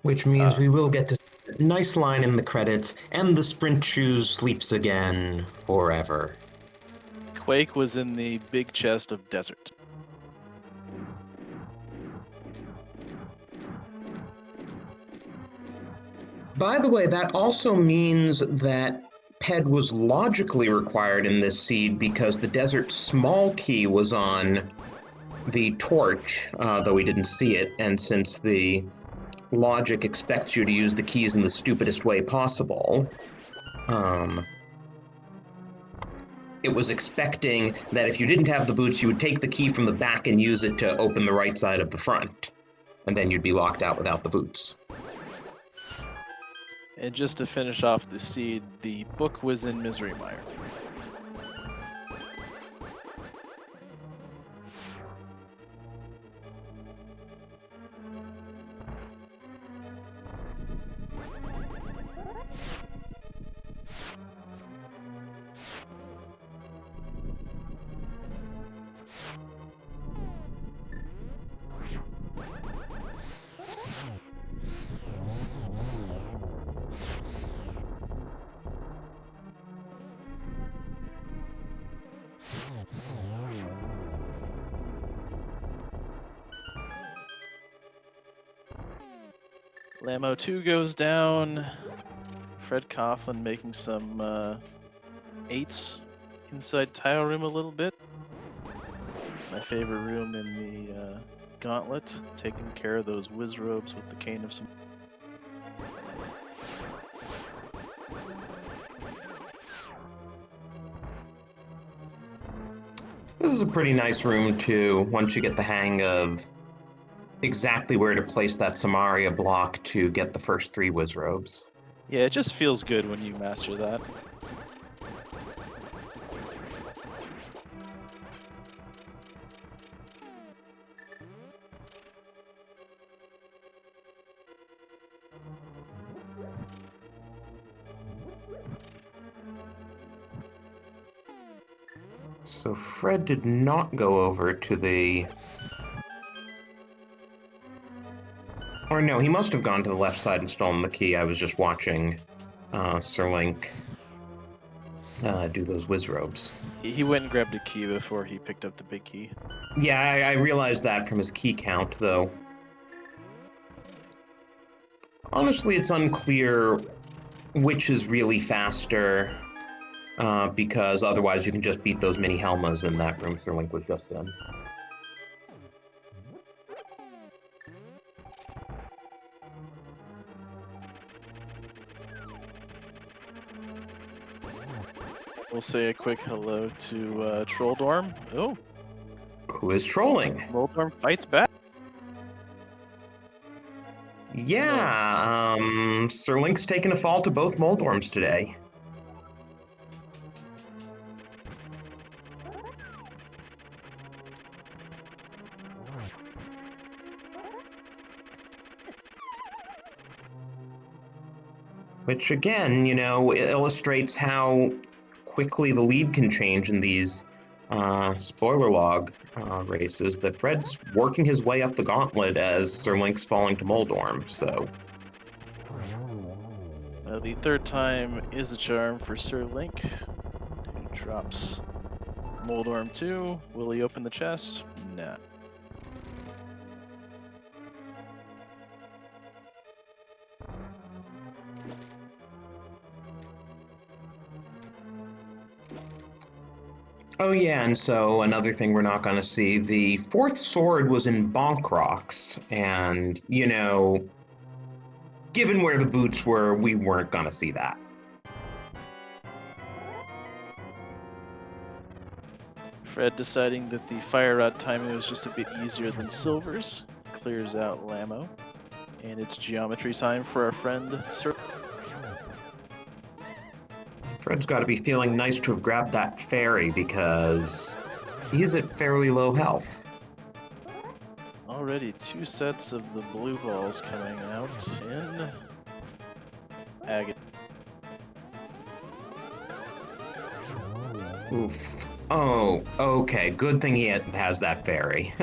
Which means we will get to a nice line in the credits, and the sprint shoes sleeps again forever. Quake was in the big chest of desert. By the way, that also means that Ped was logically required in this seed because the desert small key was on the torch, though we didn't see it, and since the logic expects you to use the keys in the stupidest way possible, it was expecting that if you didn't have the boots, you would take the key from the back and use it to open the right side of the front, and then you'd be locked out without the boots. And just to finish off the seed, the book was in Misery Mire. Lamo 2 goes down. Fred Coughlin making some 8s inside Tile Room a little bit. My favorite room in the Gauntlet, taking care of those whiz robes with the cane of some. This is a pretty nice room too, once you get the hang of exactly where to place that Samaria block to get the first 3 whiz robes. Yeah, it just feels good when you master that. So Fred did not go over to the... Or no, he must have gone to the left side and stolen the key. I was just watching Sir Link do those whiz robes. He went and grabbed a key before he picked up the big key. Yeah, I realized that from his key count, though. Honestly, it's unclear which is really faster, because otherwise you can just beat those mini Helmas in that room Sir Link was just in. We'll say a quick hello to Troll Dorm. Oh, Who is trolling? Troll Dorm fights back. Yeah, Sir Link's taken a fall to both Moldorms today. which again, illustrates how quickly the lead can change in these spoiler log races. That Fred's working his way up the gauntlet as Sir Link's falling to Moldorm. So The third time is a charm for Sir Link, who drops Moldorm 2. Will he open the chest? Nah. oh yeah, and so another thing we're not going to see, the fourth sword was in Bonk Rocks, and given where the boots were, we weren't going to see that. Fred deciding that the fire rod timing was just a bit easier than Silver's. Clears out Lamo. And it's geometry time for our friend Sir. Fred's got to be feeling nice to have grabbed that fairy because he's at fairly low health. Already 2 sets of the blue balls coming out in Agate. Oof. Oh, okay. Good thing he has that fairy.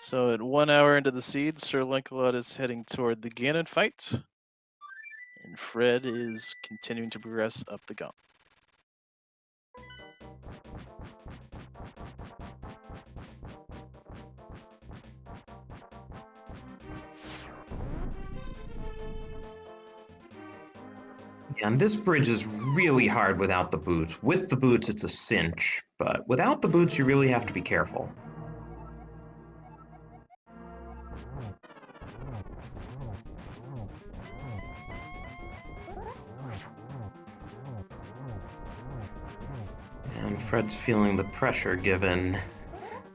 So at 1 hour into the seed, SirLinkalot is heading toward the Ganon fight. And Fred is continuing to progress up the gauntlet. And this bridge is really hard without the boots. With the boots, it's a cinch, but without the boots, you really have to be careful. And Fred's feeling the pressure given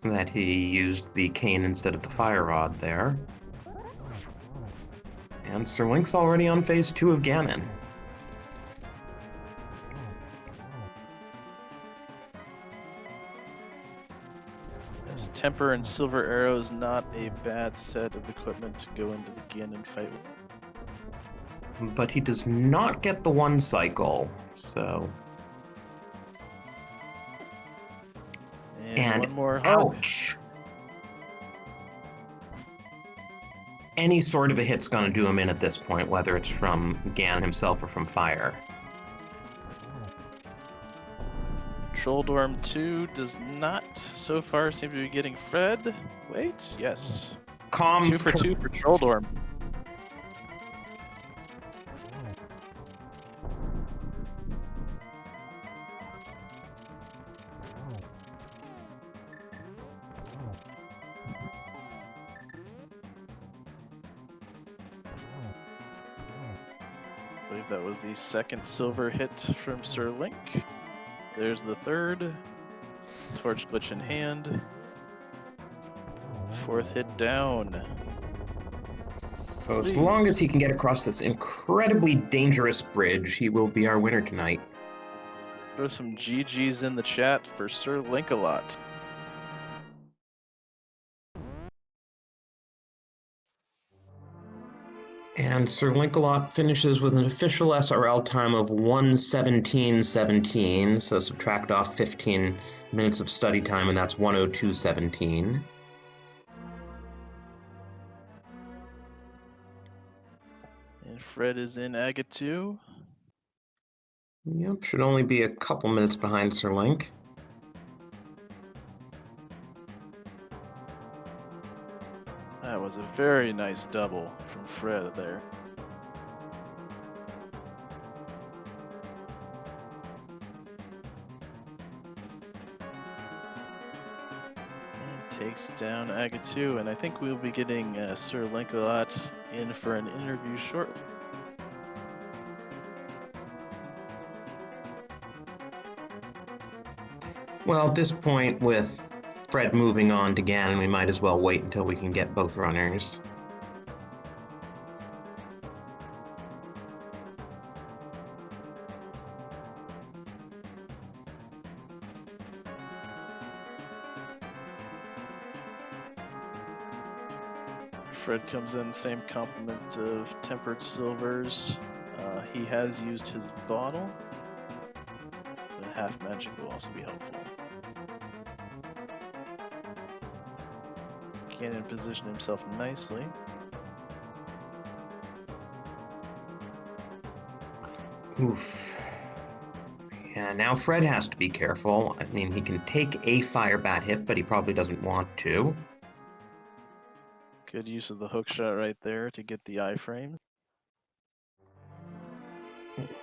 that he used the cane instead of the fire rod there. And Sir Link's already on phase 2 of Ganon. Yes, Temper and Silver Arrow is not a bad set of equipment to go into the Ganon fight with. But he does not get the one cycle, so... And one more. Ouch! Any sort of a hit's gonna do him in at this point, whether it's from Ganon himself or from fire. Trolldorm 2 does not so far seem to be getting Fred. Wait, yes. Comms 2 for 2 for Trolldorm. I believe that was the second silver hit from Sir Link. There's the third. Torch glitch in hand. Fourth hit down. So as long as he can get across this incredibly dangerous bridge, he will be our winner tonight. Throw some GGs in the chat for SirLinkalot. And SirLinkalot finishes with an official SRL time of 1:17:17, so subtract off 15 minutes of study time, and that's 1:02:17. And Fred is in Agate 2. Yep, should only be a couple minutes behind Sir Link. That was a very nice double from Fred there. And takes down Agate 2, and I think we'll be getting SirLinkalot in for an interview shortly. Well, at this point, with Fred moving on to Ganon, we might as well wait until we can get both runners. Fred comes in, same complement of tempered silvers. He has used his bottle, but half magic will also be helpful. Cannon position himself nicely. Oof. Yeah, now Fred has to be careful. I mean, he can take a fire bat hit, but he probably doesn't want to. Good use of the hook shot right there to get the iframe.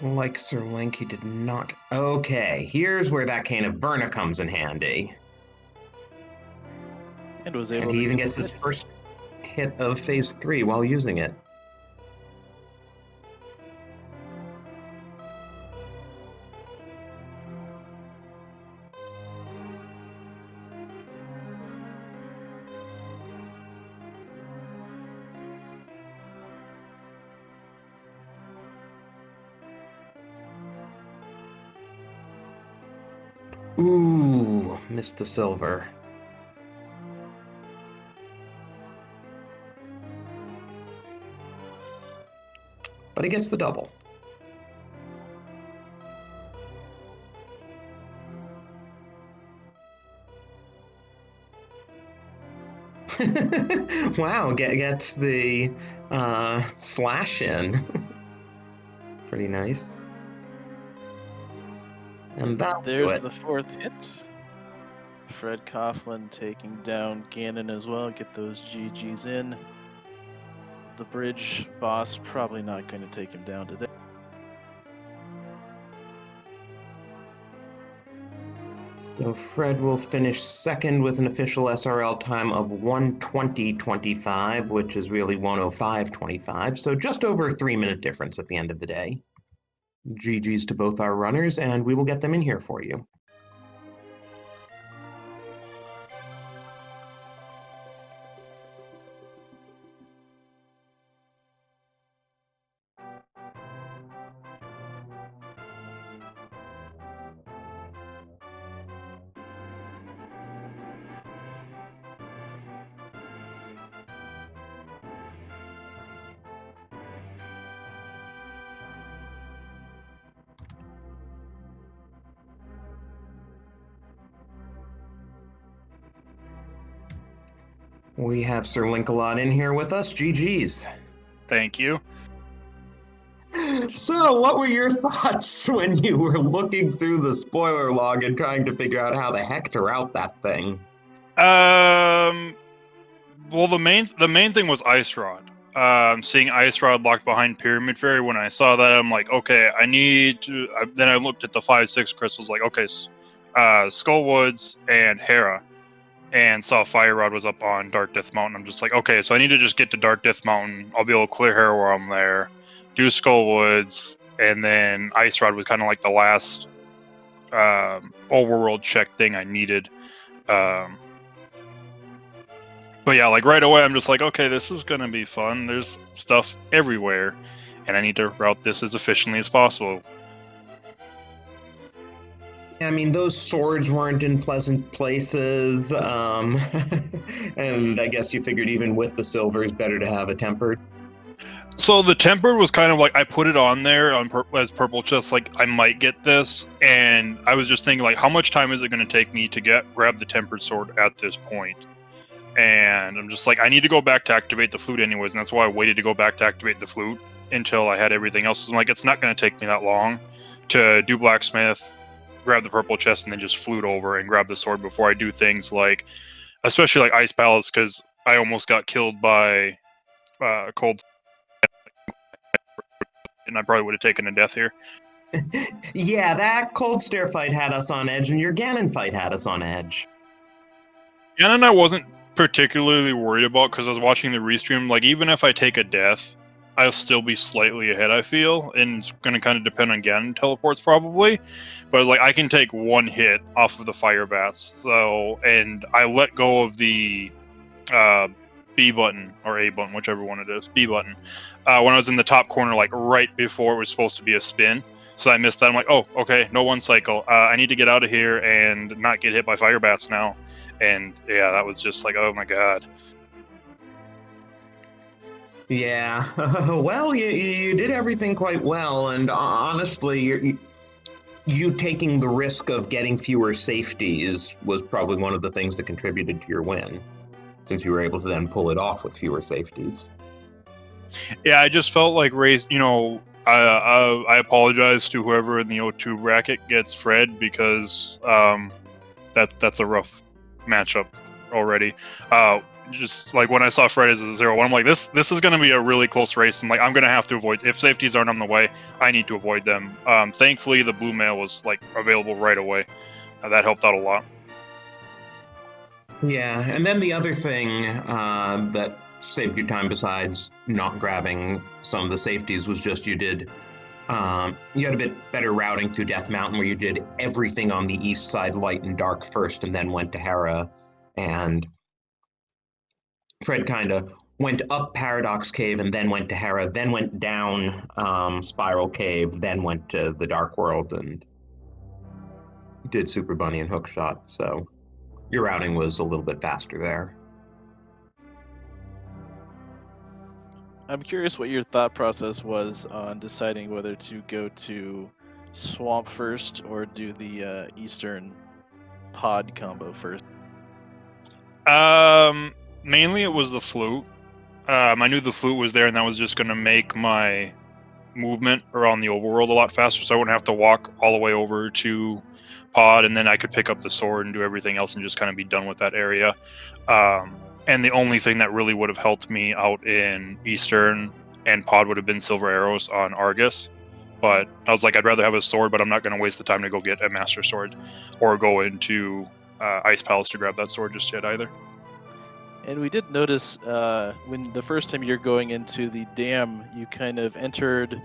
Like Sir Link, he did not. Okay, here's where that Cane of Burna comes in handy. And was able And to he even get gets the his hit. first hit of phase 3 while using it. Ooh, missed the silver. But he gets the double. Wow, gets the slash in. Pretty nice. And that'll do There's it. the fourth hit. Fred Coughlin taking down Ganon as well. Get those GGs in. The bridge boss probably not going to take him down today. So Fred will finish second with an official SRL time of 1:20.25, which is really 1:05.25, so just over a 3-minute difference at the end of the day. GG's to both our runners, and we will get them in here for you. We have SirLinkalot in here with us. GG's. Thank you. So, what were your thoughts when you were looking through the spoiler log and trying to figure out how the heck to route that thing? Well, the main thing was Ice Rod. Seeing Ice Rod locked behind Pyramid Fairy, when I saw that, I'm like, okay, I need to. Then I looked at the 5/6 crystals, like, okay, Skullwoods and Hera, and saw Fire Rod was up on Dark Death Mountain. I'm just like, okay, so I need to just get to Dark Death Mountain. I'll be able to clear Hera while I'm there, do Skullwoods, and then Ice Rod was kind of like the last overworld check thing I needed. But yeah, like right away, I'm just like, okay, this is gonna be fun. There's stuff everywhere, and I need to route this as efficiently as possible. I mean, those swords weren't in pleasant places, and I guess you figured even with the silvers, better to have a tempered. So the tempered was kind of like I put it on there on as purple, just like I might get this, and I was just thinking like, how much time is it going to take me to grab the tempered sword at this point? And I'm just like, I need to go back to activate the flute anyways, and that's why I waited to go back to activate the flute until I had everything else. So I'm like, it's not going to take me that long to do blacksmith, grab the purple chest, and then just flute over and grab the sword before I do things like, especially like Ice Palace, because I almost got killed by cold, and I probably would have taken a death here. Yeah, that Cold Stare fight had us on edge, and your Ganon fight had us on edge. Ganon I wasn't particularly worried about because I was watching the restream. Like, even if I take a death, I'll still be slightly ahead, I feel, and it's going to kind of depend on Ganon teleports probably. But like, I can take one hit off of the fire bats, so, and I let go of the B button or A button, whichever one it is, B button, when I was in the top corner, like right before it was supposed to be a spin. So I missed that. I'm like, oh, okay, no one cycle. I need to get out of here and not get hit by fire bats now. And yeah, that was just like, oh my god. Yeah, well, you did everything quite well, and honestly, you taking the risk of getting fewer safeties was probably one of the things that contributed to your win, since you were able to then pull it off with fewer safeties. Yeah, I just felt like race. I apologize to whoever in the O2 bracket gets Fred because that's a rough matchup already. Just like when I saw Fred as a 0-1, I'm like, this is going to be a really close race, and like I'm going to have to avoid, if safeties aren't on the way, I need to avoid them. Thankfully, the blue mail was like available right away. That helped out a lot. Yeah, and then the other thing that saved you time besides not grabbing some of the safeties was just you had a bit better routing through Death Mountain where you did everything on the east side light and dark first and then went to Hera, and Fred kind of went up Paradox Cave and then went to Hera, then went down Spiral Cave, then went to the Dark World, and did Super Bunny and Hookshot, so your routing was a little bit faster there. I'm curious what your thought process was on deciding whether to go to Swamp first or do the Eastern pod combo first. Mainly it was the flute. I knew the flute was there, and that was just going to make my movement around the overworld a lot faster, so I wouldn't have to walk all the way over to pod, and then I could pick up the sword and do everything else and just kind of be done with that area. And the only thing that really would have helped me out in Eastern and pod would have been silver arrows on Argus. But I was like, I'd rather have a sword, but I'm not going to waste the time to go get a master sword or go into Ice Palace to grab that sword just yet either. And we did notice when the first time you're going into the dam, you kind of entered,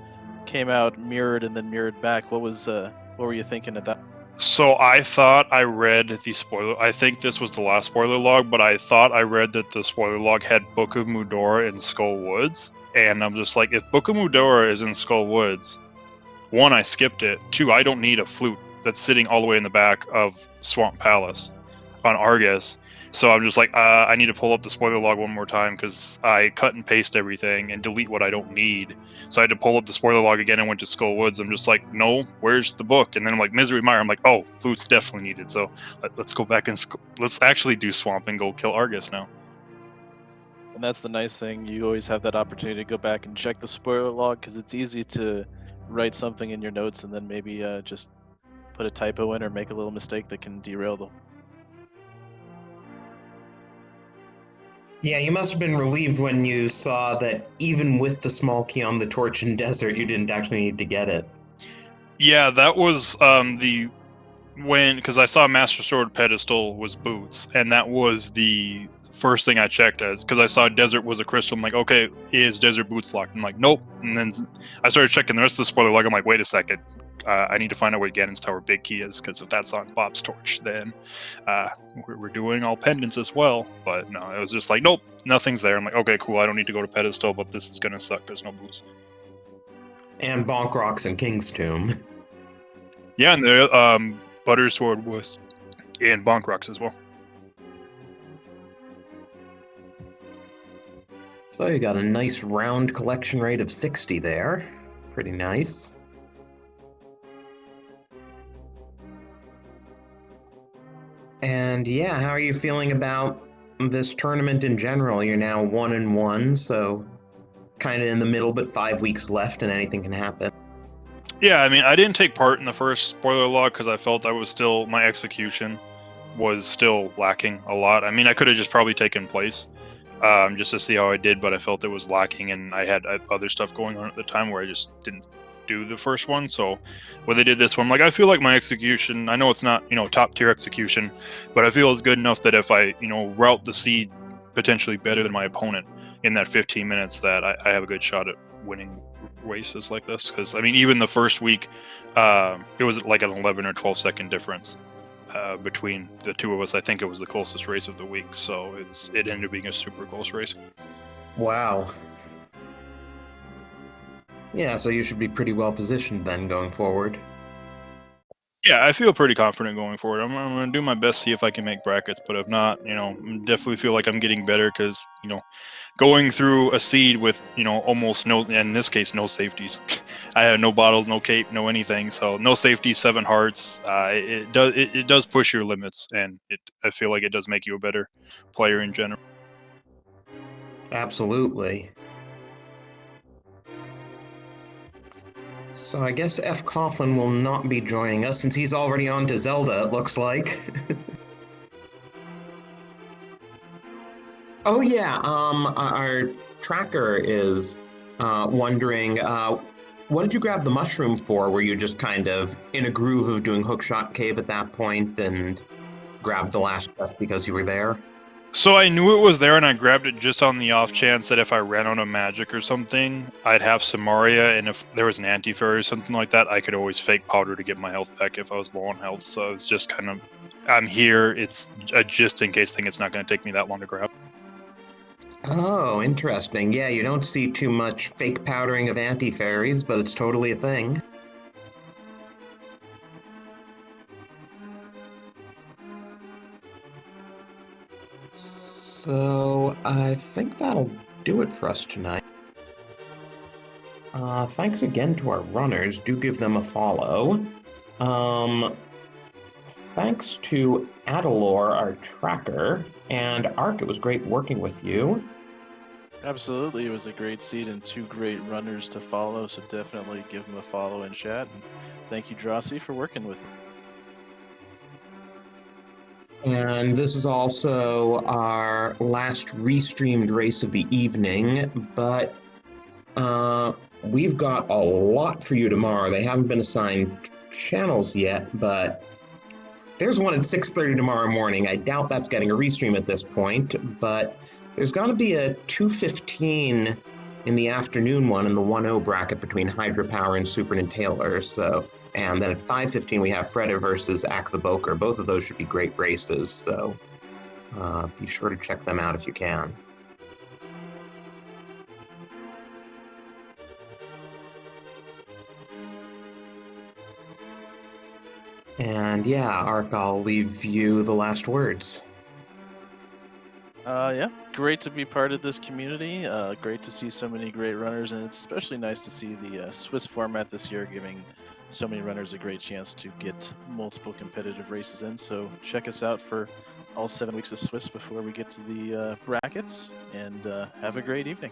came out, mirrored, and then mirrored back. What were you thinking at that? So I thought I read the spoiler. I think this was the last spoiler log, but I thought I read that the spoiler log had Book of Mudora in Skull Woods, and I'm just like, if Book of Mudora is in Skull Woods, 1, I skipped it. 2, I don't need a flute that's sitting all the way in the back of Swamp Palace on Argus. So I'm just like, I need to pull up the spoiler log one more time because I cut and paste everything and delete what I don't need. So I had to pull up the spoiler log again and went to Skull Woods. I'm just like, no, where's the book? And then I'm like, Misery Mire. I'm like, oh, flute's definitely needed. So let's go back and let's actually do Swamp and go kill Argus now. And that's the nice thing. You always have that opportunity to go back and check the spoiler log because it's easy to write something in your notes and then maybe just put a typo in or make a little mistake that can derail the. Yeah, you must have been relieved when you saw that even with the small key on the Torchen Desert, you didn't actually need to get it. Yeah, that was because I saw Master Sword pedestal was boots, and that was the first thing I checked as, because I saw desert was a crystal. I'm like, okay, is desert boots locked? I'm like, nope. And then I started checking the rest of the spoiler log. I'm like, wait a second. I need to find out where Ganon's Tower big key is, because if that's on Bob's torch, then we're doing all pendants as well. But no, it was just like, nope, nothing's there. I'm like, okay, cool. I don't need to go to pedestal, but this is gonna suck. There's no boots. And Bonk Rocks and King's Tomb. Yeah, and the Butter Sword was in Bonk Rocks as well. So you got a nice round collection rate of 60 there. Pretty nice. And yeah, how are you feeling about this tournament in general? You're now 1-1, so kind of in the middle, but 5 weeks left and anything can happen. Yeah, I mean, I didn't take part in the first spoiler log because I felt my execution was still lacking a lot. I mean, I could have just probably taken place just to see how I did, but I felt it was lacking, and I had other stuff going on at the time where I just didn't do the first one. So when they did this one, like, I feel like my execution, I know it's not, top tier execution, but I feel it's good enough that if I, route the seed potentially better than my opponent in that 15 minutes, that I have a good shot at winning races like this. Because I mean, even the first week, it was like an 11 or 12 second difference between the two of us. I think it was the closest race of the week, so it ended up being a super close race. Wow. Yeah, so you should be pretty well positioned then going forward. Yeah, I feel pretty confident going forward. I'm going to do my best, see if I can make brackets, but if not, I definitely feel like I'm getting better because, going through a seed with, almost no, in this case, no safeties. I have no bottles, no cape, no anything. So no safety, 7 hearts. It does push your limits, and I feel like it does make you a better player in general. Absolutely. So I guess fcoughlin will not be joining us since he's already on to Zelda, it looks like. Oh yeah, our tracker is wondering, what did you grab the mushroom for? Were you just kind of in a groove of doing hookshot cave at that point and grabbed the last chest because you were there? So I knew it was there, and I grabbed it just on the off chance that if I ran out of magic or something, I'd have Samaria, and if there was an anti-fairy or something like that, I could always fake powder to get my health back if I was low on health. So it's just kind of, I'm here, it's a just in case thing. It's not going to take me that long to grab. Oh, interesting. Yeah, you don't see too much fake powdering of anti-fairies, but it's totally a thing. So I think that'll do it for us tonight. Thanks again to our runners. Do give them a follow. Thanks to Adalor, our tracker, and Ark. It was great working with you. Absolutely, it was a great seed and 2 great runners to follow, so definitely give them a follow in chat. And thank you, Drossi, for working with me. And this is also our last restreamed race of the evening, but we've got a lot for you tomorrow. They haven't been assigned channels yet, but there's one at 6:30 tomorrow morning. I doubt that's getting a restream at this point, but there's got to be a 2:15 in the afternoon one in the 1-0 bracket between Hydropower and Super Taylor. So, and then at 5:15 we have Freda versus Ak the Boker. Both of those should be great races. So be sure to check them out if you can. And yeah, Ark, I'll leave you the last words. Yeah, great to be part of this community. Great to see so many great runners, and it's especially nice to see the Swiss format this year giving so many runners a great chance to get multiple competitive races in. So check us out for all 7 weeks of Swiss before we get to the brackets, and have a great evening.